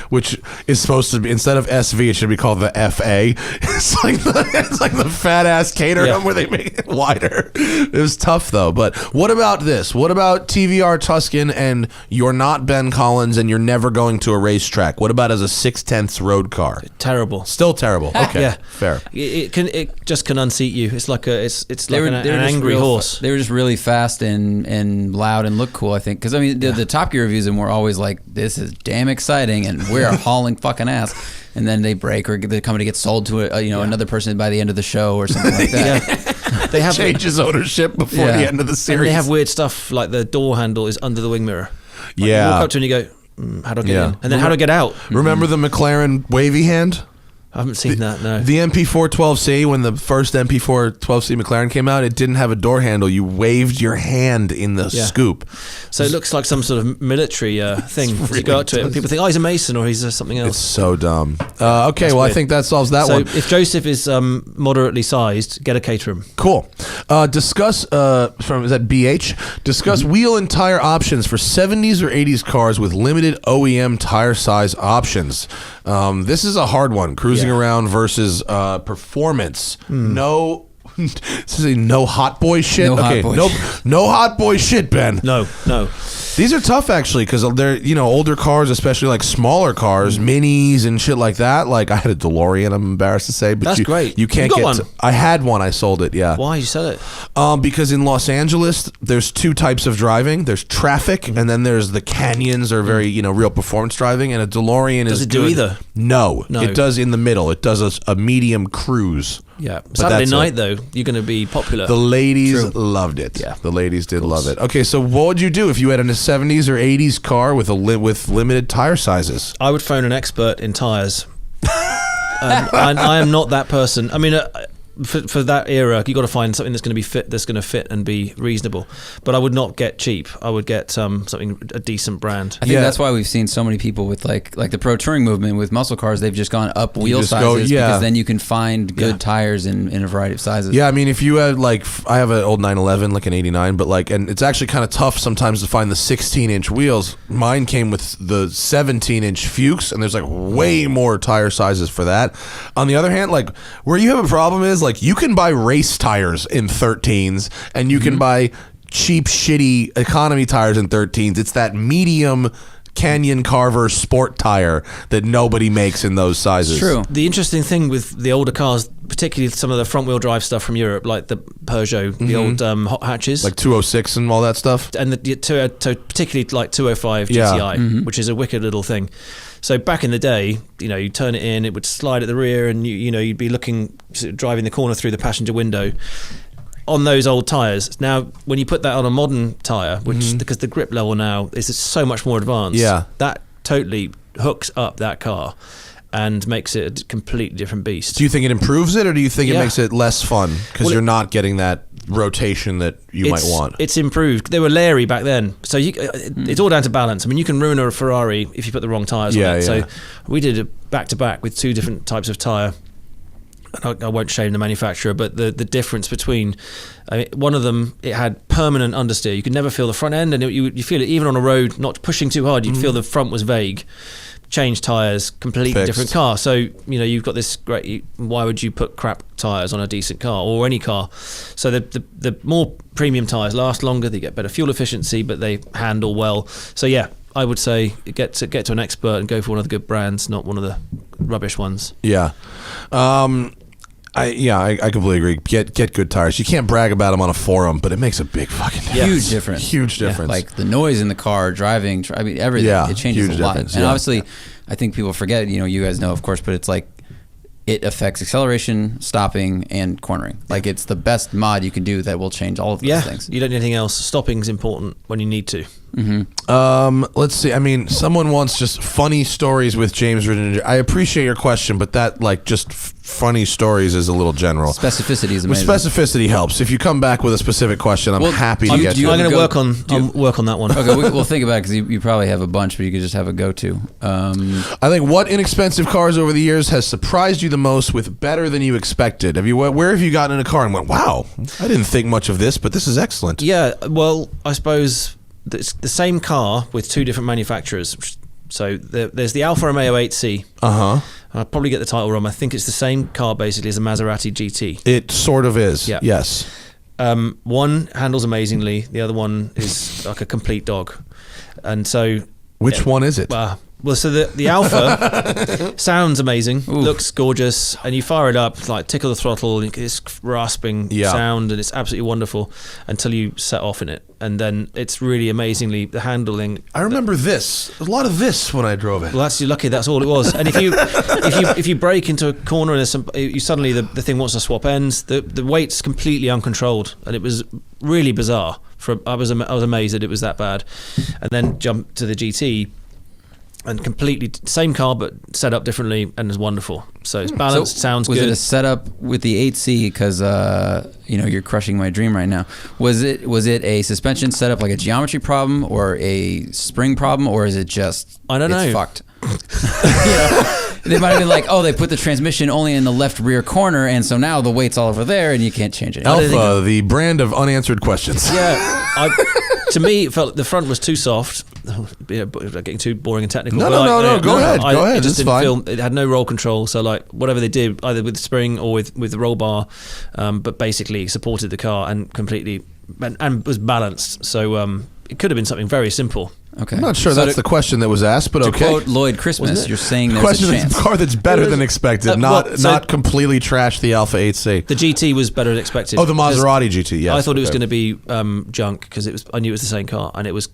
which is supposed to be, instead of SV, it should be called the FA. It's like the fat ass Caterham where they make it wider. It was tough though. But what about this? What about TVR Tuscan and you're not Ben Collins and you're never going to a racetrack? What about as a 6/10 road car? Terrible. Still terrible. Okay, yeah, fair. It just can unseat you. It's like it's like an angry horse. They were just really fast and loud and look cool, I think. Because, I mean, the Top Gear reviews them were always like, this is damn exciting and we're hauling fucking ass. And then they break or they come to get sold to another person by the end of the show or something like that. They have changes ownership before the end of the series. And they have weird stuff like the door handle is under the wing mirror. Like you walk up to it and you go, how do I get in? And then how do I get out? Remember the McLaren wavy hand? I haven't seen that, no. The MP4 12C, when the first MP4 12C McLaren came out, it didn't have a door handle. You waved your hand in the scoop. So it looks like some sort of military thing. Really, you go up to it and people think, oh, he's a Mason or he's something else. It's so dumb. Okay, well, weird. I think that solves that one. So if Joseph is moderately sized, get a Caterham. Cool. Discuss, is that BH? Discuss wheel and tire options for 70s or 80s cars with limited OEM tire size options. This is a hard one. Cruising around versus performance. No hot boy shit. No hot boy shit, Ben. No. These are tough actually because they're older cars, especially like smaller cars, minis and shit like that. Like I had a DeLorean. I'm embarrassed to say, but that's great. You can't get one. I had one. I sold it. Yeah. Why you sell it? Because in Los Angeles, there's two types of driving. There's traffic, and then there's the canyons or very real performance driving. And a DeLorean does it do either? No, it does in the middle. It does a medium cruise. Yeah. Saturday night though, you're going to be popular. The ladies loved it. Yeah. The ladies did love it. Okay, so what would you do if you had a 70s or 80s car with with limited tire sizes? I would phone an expert in tires. I am not that person. I mean, for that era, you got to find something that's going to be fit, that's going to fit and be reasonable. But I would not get cheap. I would get a decent brand. I think that's why we've seen so many people with like the pro touring movement with muscle cars. They've just gone up wheel sizes because then you can find good tires in a variety of sizes. Yeah, I mean, if you had I have an old 911, like an 89, but and it's actually kind of tough sometimes to find the 16-inch wheels. Mine came with the 17-inch Fuchs, and there's way more tire sizes for that. On the other hand, where you have a problem is you can buy race tires in 13s and you can buy cheap, shitty economy tires in 13s. It's that medium Canyon Carver sport tire that nobody makes in those sizes. True. The interesting thing with the older cars, particularly some of the front-wheel drive stuff from Europe, like the Peugeot, the old hot hatches, Like 206 and all that stuff. and particularly like 205 GTI, which is a wicked little thing. So back in the day, you turn it in, it would slide at the rear, and you'd be driving the corner through the passenger window on those old tires. Now, when you put that on a modern tire, which because the grip level now is so much more advanced, that totally hooks up that car and makes it a completely different beast. Do you think it improves it, or do you think it makes it less fun because you're not getting that rotation that you might want? It's improved. They were Larry back then, so it's all down to balance. I mean, you can ruin a Ferrari if you put the wrong tires on it. So we did it back to back with two different types of tire. I won't shame the manufacturer, but the difference between one of them, it had permanent understeer. You could never feel the front end, and you feel it even on a road, not pushing too hard. You'd feel the front was vague. Change tires, completely different car. So you've got this great. Why would you put crap tires on a decent car or any car? So the more premium tires last longer. They get better fuel efficiency, but they handle well. So yeah, I would say get to an expert and go for one of the good brands, not one of the rubbish ones. Yeah. I completely agree. Get good tires. You can't brag about them on a forum, but it makes a big fucking difference. Huge difference. Like the noise in the car, driving, I mean, everything. Yeah, it changes huge a lot. difference. And Yeah. obviously, I think people forget. You guys know, of course, but it's like it affects acceleration, stopping, and cornering. Like it's the best mod you can do that will change all of those things. You don't need anything else. Stopping's important when you need to. Let's see. I mean, someone wants just funny stories with James Ridden. I appreciate your question, but that just funny stories is a little general. Specificity is amazing. Specificity helps. If you come back with a specific question, I'm happy to get to it. I'm going to work on that one. Okay, we'll think about it because you probably have a bunch, but you could just have a go-to. I think what inexpensive cars over the years has surprised you the most with better than you expected? Where have you gotten in a car and went, wow, I didn't think much of this, but this is excellent? Yeah, well, I suppose it's the same car with two different manufacturers. So there's the Alfa Romeo 8C. I'll probably get the title wrong. I think it's the same car basically as a Maserati GT. It sort of is. Yeah. Yes. One handles amazingly. The other one is like a complete dog. And so... Which one is it? Well, so the Alpha sounds amazing, looks gorgeous, and you fire it up, like tickle the throttle, and it's rasping sound, and it's absolutely wonderful until you set off in it, and then it's really amazingly the handling. I remember a lot of this when I drove it. Well, you're lucky. That's all it was. And if you break into a corner and you suddenly the thing wants to swap ends, the weight's completely uncontrolled, and it was really bizarre. I was amazed that it was that bad, and then jumped to the GT. And completely same car, but set up differently, and is wonderful. So it's balanced, sounds good. Was it a setup with the 8C? Because you're crushing my dream right now. Was it a suspension setup like a geometry problem or a spring problem, or is it just I don't know? It's fucked. They might have been like, they put the transmission only in the left rear corner, and so now the weight's all over there, and you can't change it. Alpha, the brand of unanswered questions. Yeah, to me, it felt the front was too soft. Getting too boring and technical. No. Go ahead. It just it's didn't fine. It had no roll control, so like whatever they did, either with the spring or with the roll bar, but basically supported the car and completely and was balanced. So it could have been something very simple. Okay. I'm not sure that's the question that was asked, but to okay. quote Lloyd Christmas, you're saying The there's question a is chance. a car that's better than expected, not completely trash the Alpha 8C. The GT was better than expected. Oh, the Maserati GT, yes. I thought it was going to be junk because I knew it was the same car, and it was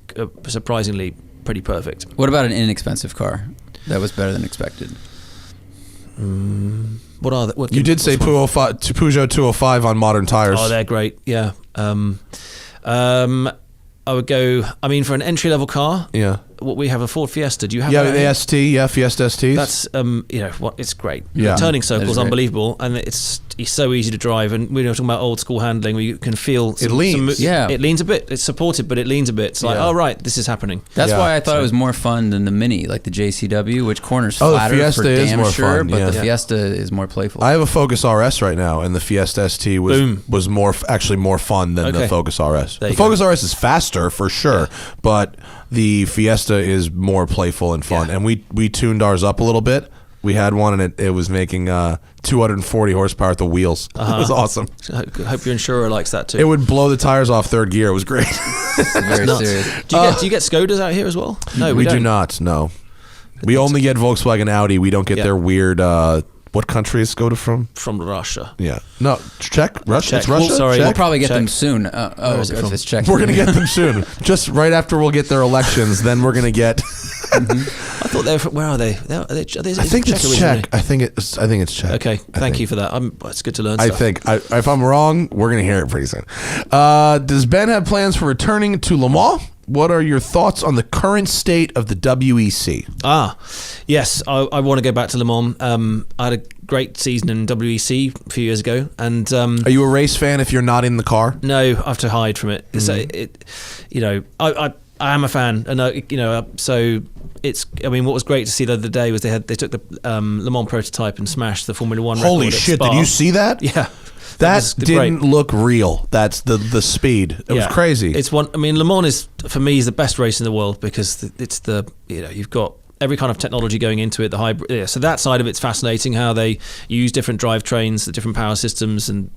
surprisingly pretty perfect. What about an inexpensive car that was better than expected? What are they? You did say Peugeot 205 on modern tires. Oh, they're great. Yeah. I would go. I mean, for an entry level car. Yeah. We have a Ford Fiesta. Do you have? Yeah, that? the ST. Yeah, Fiesta STs. That's it's great. Yeah. The turning circle That is is great. unbelievable, and it's so easy to drive. And we're talking about old school handling, where you can feel It leans. it leans a bit. It's supported, but it leans a bit. It's like, oh right, this is happening. That's Yeah. why I thought it was more fun than the Mini, like the JCW, which corners Oh, the flatter Fiesta for is damn more sure, fun, but yeah. the Fiesta is more playful. I have a Focus RS right now, and the Fiesta ST was actually more fun than the Okay. Focus RS. There The you go. Focus RS is faster for sure, but the Fiesta is more playful and fun. Yeah. And we tuned ours up a little bit. We had one, and it was making 240 horsepower at the wheels. It was awesome. I hope your insurer likes that too. It would blow the tires off third gear. It was great. Very serious. Do you get Skodas out here as well? No, we don't. do not. No, we only get Volkswagen, Audi. We don't get their weird. What country is Skoda from? From Russia. Yeah. No, Czech? Russia? Czech. It's Russia? Sorry. Czech? We'll probably get Check. them soon. is it from? If it's Czech. We're going to get them soon. Just right after we'll get their elections, then we're going to get... I thought they were from, where are they? Are they I think it's Czech. I think it's Czech. Okay, thank you for that. It's good to learn stuff. I think. If I'm wrong, we're going to hear it pretty soon. Does Ben have plans for returning to Lamar? What are your thoughts on the current state of the WEC? Yes, I want to go back to Le Mans. I had a great season in WEC a few years ago, and are you a race fan if you're not in the car? no, I have to hide from it. I am a fan, and so it's. I mean, what was great to see the other day was they took the Le Mans prototype and smashed the Formula One. Holy record at shit! Spa. Did you see that? Yeah. That didn't look real. That's the speed. It was crazy. It's one. I mean, Le Mans is for me is the best race in the world because it's you've got every kind of technology going into it. The hybrid. Yeah, so that side of it's fascinating. How they use different drivetrains, the different power systems, and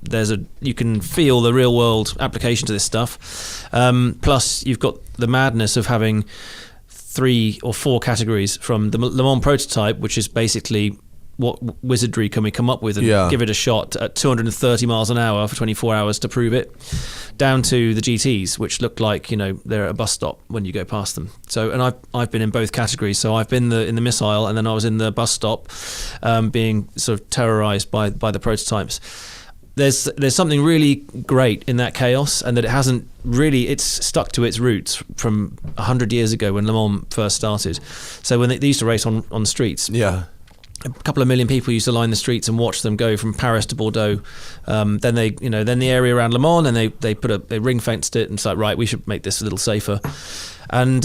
you can feel the real world application to this stuff. Plus, you've got the madness of having 3 or 4 categories from the Le Mans prototype, which is basically what wizardry can we come up with and give it a shot at 230 miles an hour for 24 hours to prove it, down to the GTs, which look like they're at a bus stop when you go past them. So, and I've been in both categories. So I've been in the missile, and then I was in the bus stop, being sort of terrorized by the prototypes. There's something really great in that chaos, and that it's stuck to its roots from 100 years ago when Le Mans first started. So when they used to race on the streets, a couple of million people used to line the streets and watch them go from Paris to Bordeaux. Then the area around Le Mans, and they ring fenced it, and it's like, right, we should make this a little safer. And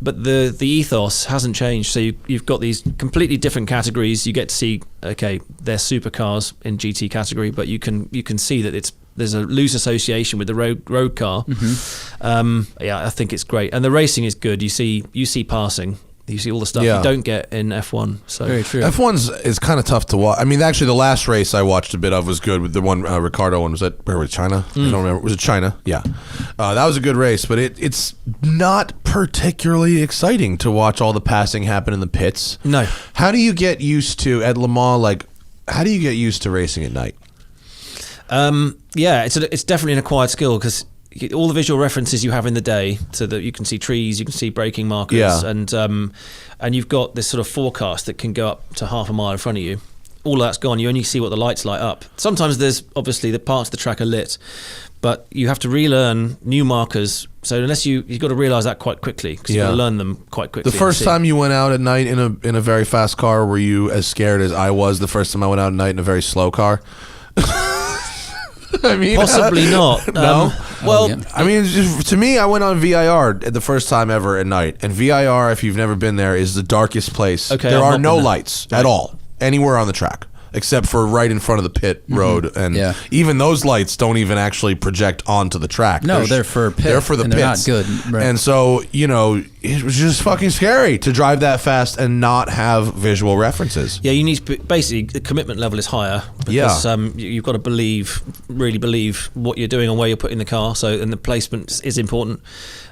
but the ethos hasn't changed. So you've got these completely different categories. You get to see, okay, they're supercars in GT category, but you can see that there's a loose association with the road car. Mm-hmm. I think it's great, and the racing is good. You see passing. You see all the stuff you don't get in F1. So very true. F1 is kind of tough to watch. I mean, actually, the last race I watched a bit of was good. With the one Ricardo one, where was it, China? I don't remember. Was it China? Yeah, that was a good race, but it's not particularly exciting to watch all the passing happen in the pits. No. How do you get used to at Le Mans? Like, how do you get used to racing at night? It's definitely an acquired skill because all the visual references you have in the day, so that you can see trees, you can see braking markers, and you've got this sort of forecast that can go up to half a mile in front of you. All that's gone. You only see what the lights light up. Sometimes there's obviously the parts of the track are lit, but you have to relearn new markers. So unless you've got to realise that quite quickly, because you've got to learn them quite quickly. The first time you went out at night in a very fast car, were you as scared as I was the first time I went out at night in a very slow car? I mean, possibly not. No. Well, I mean, to me, I went on VIR the first time ever at night, and VIR, if you've never been there, is the darkest place. Okay, there are no lights at all anywhere on the track, except for right in front of the pit road, and even those lights don't even actually project onto the track. No, they're for pit. They're for the and pits. They're not good. Right. And so, it was just fucking scary to drive that fast and not have visual references. Yeah, you need to basically the commitment level is higher because you've got to really believe what you're doing and where you're putting the car. So, and the placement is important.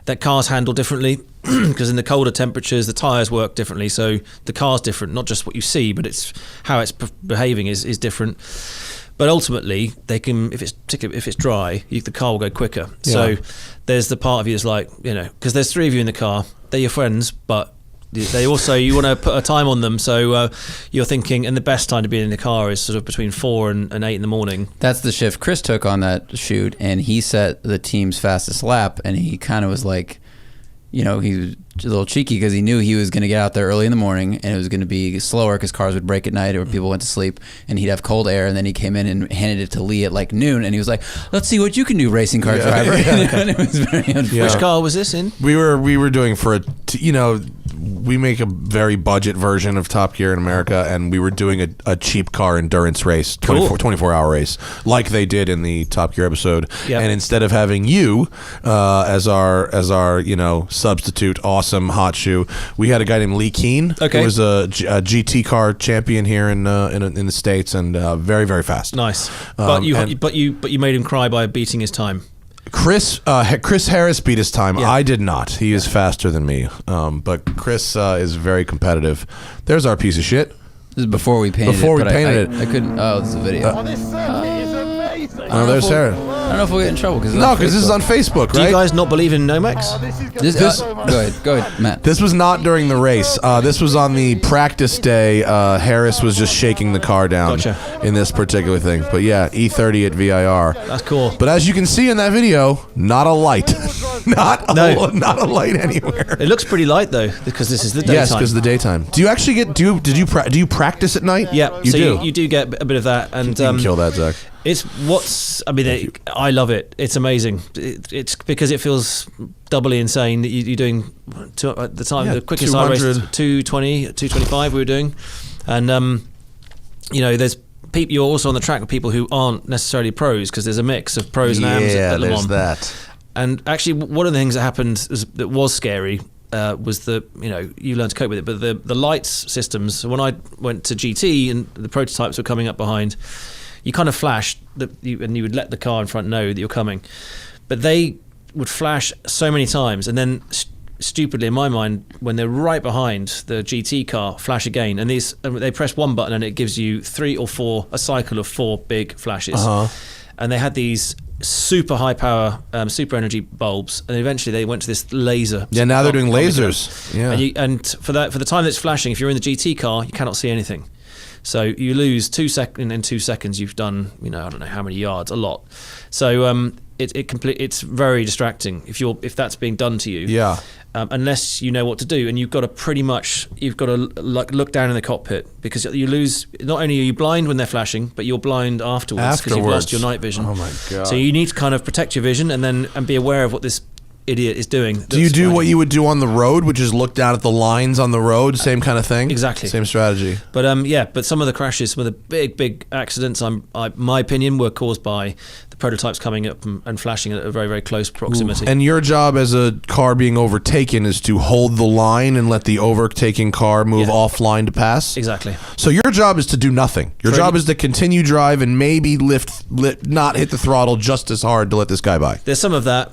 That cars handle differently because in the colder temperatures the tires work differently. So the car's different, not just what you see, but it's how it's behaving is different. But ultimately, they can, if it's dry, the car will go quicker. Yeah. So there's the part of you that's like, because there's 3 of you in the car, they're your friends, but they also, you want to put a time on them. So you're thinking, and the best time to be in the car is sort of between 4 and 8 in the morning. That's the shift Chris took on that shoot, and he set the team's fastest lap, and he kind of was like, he was a little cheeky because he knew he was going to get out there early in the morning and it was going to be slower because cars would break at night or people went to sleep, and he'd have cold air, and then he came in and handed it to Lee at like noon, and he was like, let's see what you can do, racing car driver. And it was very unfortunate. Which car was this in? We were doing for we make a very budget version of Top Gear in America, and we were doing a cheap car endurance race, 24-hour race, like they did in the Top Gear episode. Yep. And instead of having you as our substitute awesome hot shoe, we had a guy named Lee Keane, who was a GT car champion here in the States, and very, very fast. Nice. But you made him cry by beating his time. Chris Harris beat his time. Yeah. I did not. He is faster than me. But Chris is very competitive. There's our piece of shit. This is before we painted it. I couldn't. Oh, this is a video. This circuit is amazing. Oh, there's Harris. I don't know if we'll get in trouble because Because this is on Facebook, right? Do you guys not believe in Nomex? Go ahead, Matt. This was not during the race. This was on the practice day. Harris was just shaking the car down in this particular thing. But yeah, E30 at VIR. That's cool. But as you can see in that video, not a light. not a light anywhere. It looks pretty light though, because this is the daytime. Yes, because the daytime. Do you actually get? Do you practice at night? Yeah, you do. You do get a bit of that, and you can kill that, Zach. I love it. It's amazing. It's because it feels doubly insane that you're doing at the time the quickest I raced 220, 225 we were doing, and there's people. You're also on the track with people who aren't necessarily pros, because there's a mix of pros and AMs at Le Mans. Yeah, there's that. And actually, one of the things that happened that was scary was you learn to cope with it, but the lights systems. So when I went to GT and the prototypes were coming up behind, you kind of flashed and you would let the car in front know that you're coming, but they would flash so many times, and then stupidly in my mind, when they're right behind the GT car, flash again, and they press one button and it gives you a cycle of 4 big flashes. And they had these super high power super energy bulbs, and eventually they went to this laser. Yeah, now they're doing lasers. Yeah, and for the time that's flashing, if you're in the GT car, you cannot see anything. So you lose 2 seconds. In 2 seconds, you've done I don't know how many yards, a lot. So it's very distracting if that's being done to you. Yeah. Unless you know what to do, and you've got to look down in the cockpit, because you lose. Not only are you blind when they're flashing, but you're blind afterwards because you've lost your night vision. Oh my god! So you need to kind of protect your vision and be aware of what this idiot is doing. Do you do what you would do on the road, which is look down at the lines on the road? Same kind of thing. Exactly. Same strategy. But but some of the crashes, some of the big accidents, my opinion, were caused by the prototypes coming up and flashing at a very, very close proximity. And your job as a car being overtaken is to hold the line and let the overtaking car move offline to pass? Exactly. So your job is to do nothing. Your job is to continue drive and maybe not hit the throttle just as hard to let this guy by. There's some of that.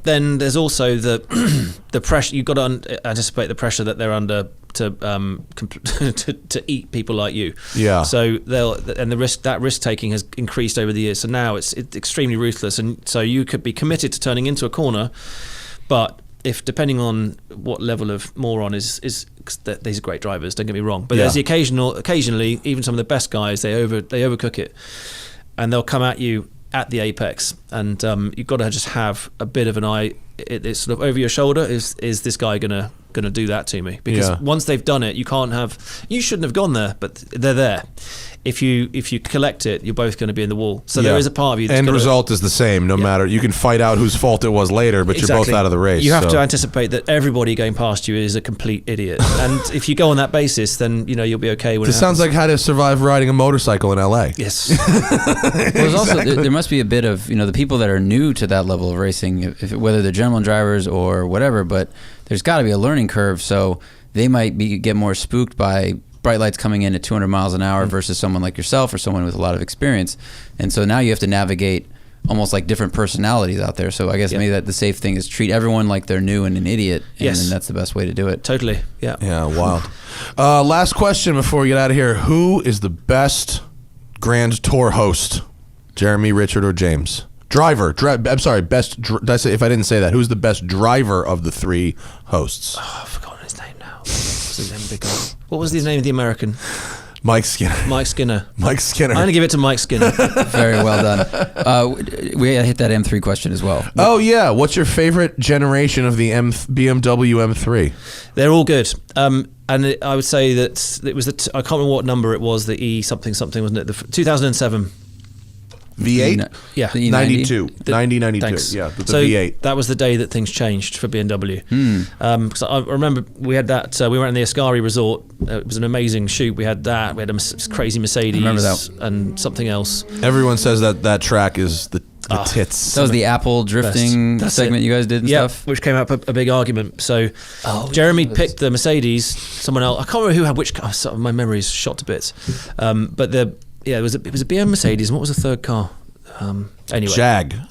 Then there's also the pressure. You've got to anticipate the pressure that they're under to eat people like you. Yeah. So that risk taking has increased over the years. So now it's extremely ruthless, and so you could be committed to turning into a corner, but if depending on what level of moron is these are great drivers. Don't get me wrong, but there's the occasionally even some of the best guys they overcook it, and they'll come at you at the apex, and you've got to just have a bit of an eye. It's sort of over your shoulder. Is this guy gonna do that to me? Because once they've done it, you shouldn't have gone there, but they're there. If you collect it, you're both going to be in the wall. So there is a part of you. End result is the same. No matter, you can fight out whose fault it was later, but you're both out of the race. You have to anticipate that everybody going past you is a complete idiot, and if you go on that basis, then you'll be okay. This sounds like how to survive riding a motorcycle in LA. Yes. Well, there's also there must be a bit of the people that are new to that level of racing, whether they're gentleman drivers or whatever, but there's got to be a learning curve, so they might get more spooked by bright lights coming in at 200 miles an hour versus someone like yourself or someone with a lot of experience. And so now you have to navigate almost like different personalities out there. So I guess maybe that the safe thing is treat everyone like they're new and an idiot, and then that's the best way to do it. Totally. Yeah. Yeah, wild. Last question before we get out of here. Who is the best Grand Tour host? Jeremy, Richard, or James? Driver. I'm sorry, best. Did I say, if I didn't say that, who's the best driver of the three hosts? Oh, I've forgotten his name now. What was his name of the American? Mike Skinner. Mike Skinner. Mike Skinner. I'm going to give it to Mike Skinner. Very well done. We hit that M3 question as well. Oh, yeah. What's your favorite generation of the BMW M3? They're all good. And I would say that it was I can't remember what number it was, the E something, wasn't it? The 2007. V8? Yeah. The E90? 92. 92. Thanks. Yeah, with the So V8. that was the day that things changed for BMW. Because I remember we had that. We went in the Ascari Resort. It was an amazing shoot. We had that. We had a crazy Mercedes. remember that. And something else. Everyone says that track is the tits. That was the Apple drifting That's segment it. you guys did and stuff? Which came up a big argument. So Jeremy picked the Mercedes. Someone else. I can't remember who had which car. My memory's shot to bits. But it was a BM Mercedes. And what was the third car? Anyway.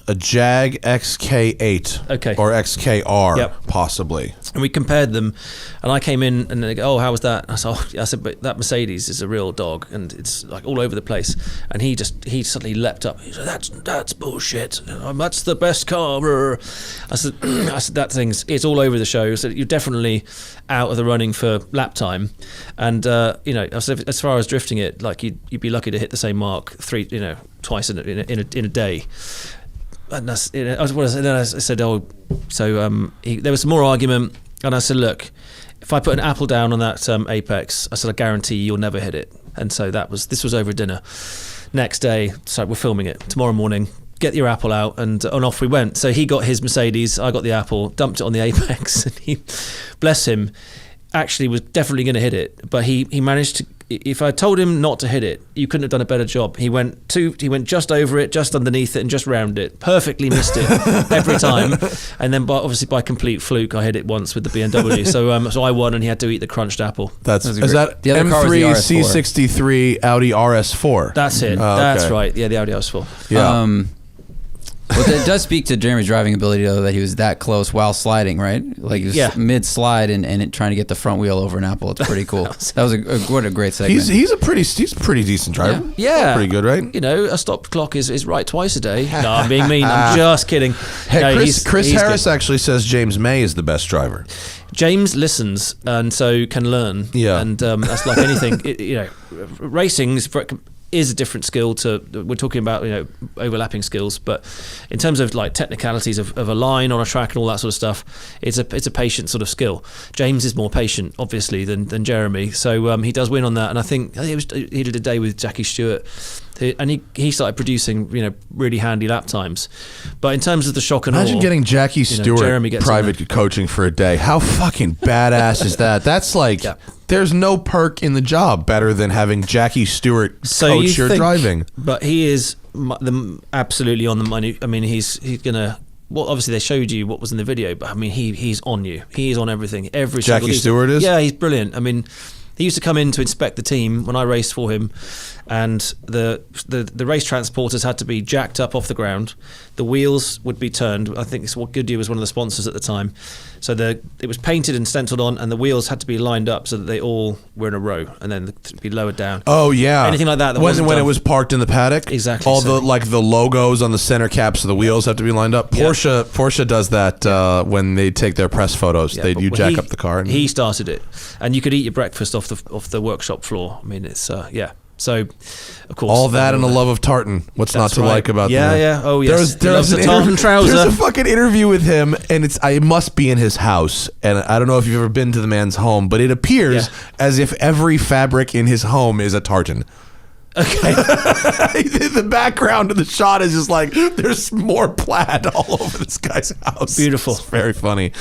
A Jag XK8. Okay. Or XKR, Yep. possibly. And we compared them, and I came in and they go, "Oh, how was that?" I said, "But that Mercedes is a real dog, and it's like all over the place." And he suddenly leapt up. He said, "That's bullshit. That's the best car." I said, "That it's all over the show. So you're definitely out of the running for lap time." And I said, as far as drifting it, like you'd be lucky to hit the same mark twice in a day. And that's, then I said, there was some more argument, and I said, look, if I put an apple down on that Apex, I said, I guarantee you'll never hit it. And so this was over dinner. Next day, so we're filming it tomorrow morning. Get your apple out, and off we went. So he got his Mercedes, I got the apple, dumped it on the Apex, and he, bless him, actually was definitely going to hit it, but he managed to. If I told him not to hit it, you couldn't have done a better job. He went just over it, just underneath it, and just round it. Perfectly missed it every time. And then, obviously by complete fluke, I hit it once with the BMW. So I won, and he had to eat the crunched apple. Is that The other car was the M3 RS4. C63 Audi RS4? That's it. Oh, okay. That's right. Yeah, the Audi RS4. Yeah. Well, it does speak to Jeremy's driving ability, though, that he was that close while sliding, right? Like he was mid-slide and trying to get the front wheel over an apple. It's pretty cool. That was what a great segment. He's a pretty decent driver. Yeah. Pretty good, right? A stop clock is right twice a day. No, I'm being mean. I'm just kidding. Hey, No, Chris he's Harris good. actually says James May is the best driver. James listens and so can learn. Yeah. And that's like anything. Racing is a different skill to, we're talking about overlapping skills, but in terms of like technicalities of a line on a track and all that sort of stuff, it's a patient sort of skill. James is more patient obviously than Jeremy, so he does win on that. And I think he did a day with Jackie Stewart, and he started producing really handy lap times. But in terms of the shock and awe, Imagine getting Jackie Stewart Jeremy gets private coaching for a day. How fucking badass is that? That's like, there's no perk in the job better than having Jackie Stewart coach your driving. But he is absolutely on the money. I mean, he's gonna. Well, obviously they showed you what was in the video, but I mean, he's on you. He is on everything. Jackie Stewart is? Yeah, he's brilliant. I mean, he used to come in to inspect the team when I raced for him, and the race transporters had to be jacked up off the ground. The wheels would be turned. I think Goodyear was one of the sponsors at the time. So it was painted and stenciled on, and the wheels had to be lined up so that they all were in a row, and then be lowered down. Oh yeah, anything like that. When it was parked in the paddock, exactly. All the logos on the center caps of the wheels have to be lined up. Porsche does that when they take their press photos. You jack up the car. And he started it, and you could eat your breakfast off the workshop floor. I mean, it's So, of course, all that and a love of tartan. What's not to like about that? Yeah. Oh, yes. There's a tartan trouser. There's a fucking interview with him, and it must be in his house. And I don't know if you've ever been to the man's home, but it appears as if every fabric in his home is a tartan. Okay. The background of the shot is just like there's more plaid all over this guy's house. Beautiful. It's very funny.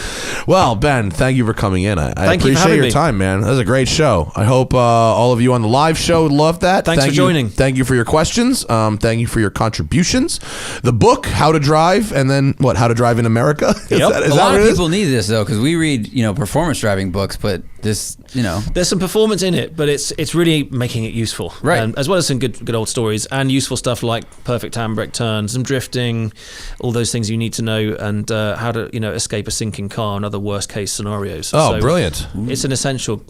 Well, Ben, thank you for coming in. I appreciate your time, man. That was a great show. I hope all of you on the live show loved that. Thanks for joining. Thank you for your questions. Thank you for your contributions. The book, How to Drive, and then How to Drive in America. Yep. A lot of people need this though, because we read performance driving books, but this there's some performance in it, but it's really making it useful, right? As well as some good old stories and useful stuff like perfect handbrake turns, some drifting, all those things you need to know, and how to escape a sinking car and other worst case scenarios. So brilliant! It's an essential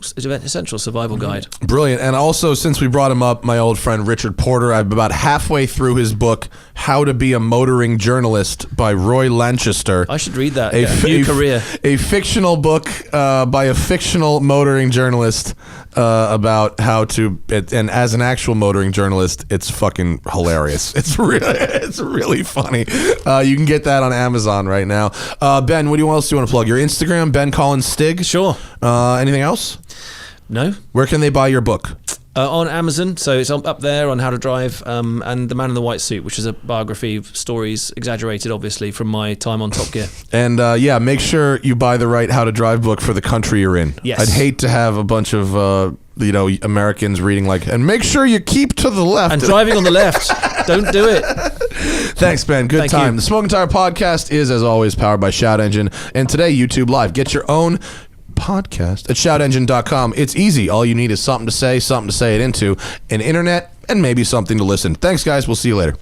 survival guide. Brilliant. And also, since we brought him up, my old friend Richard Porter, I'm about halfway through his book, How to Be a Motoring Journalist by Roy Lanchester. I should read that. New career. A fictional book by a fictional motoring journalist about how to, and as an actual motoring journalist, it's fucking hilarious. It's really funny. You can get that on Amazon right now. Ben, what else do you want to plug? Your Instagram, Ben Collins Stig? Sure. Anything else? No. Where can they buy your book? On Amazon, so it's up there on how to drive, and The Man in the White Suit, which is a biography of stories, exaggerated obviously from my time on Top Gear. And make sure you buy the right How to Drive book for the country you're in. Yes. I'd hate to have a bunch of Americans reading and make sure you keep to the left. And driving on the left. Don't do it. Thanks, Ben. Good Thank time. you. The Smoking Tire Podcast is, as always, powered by Shout Engine. And today, YouTube Live. Get your own podcast at shoutengine.com. It's easy. All you need is something to say it into, an internet, and maybe something to listen. Thanks, guys. We'll see you later.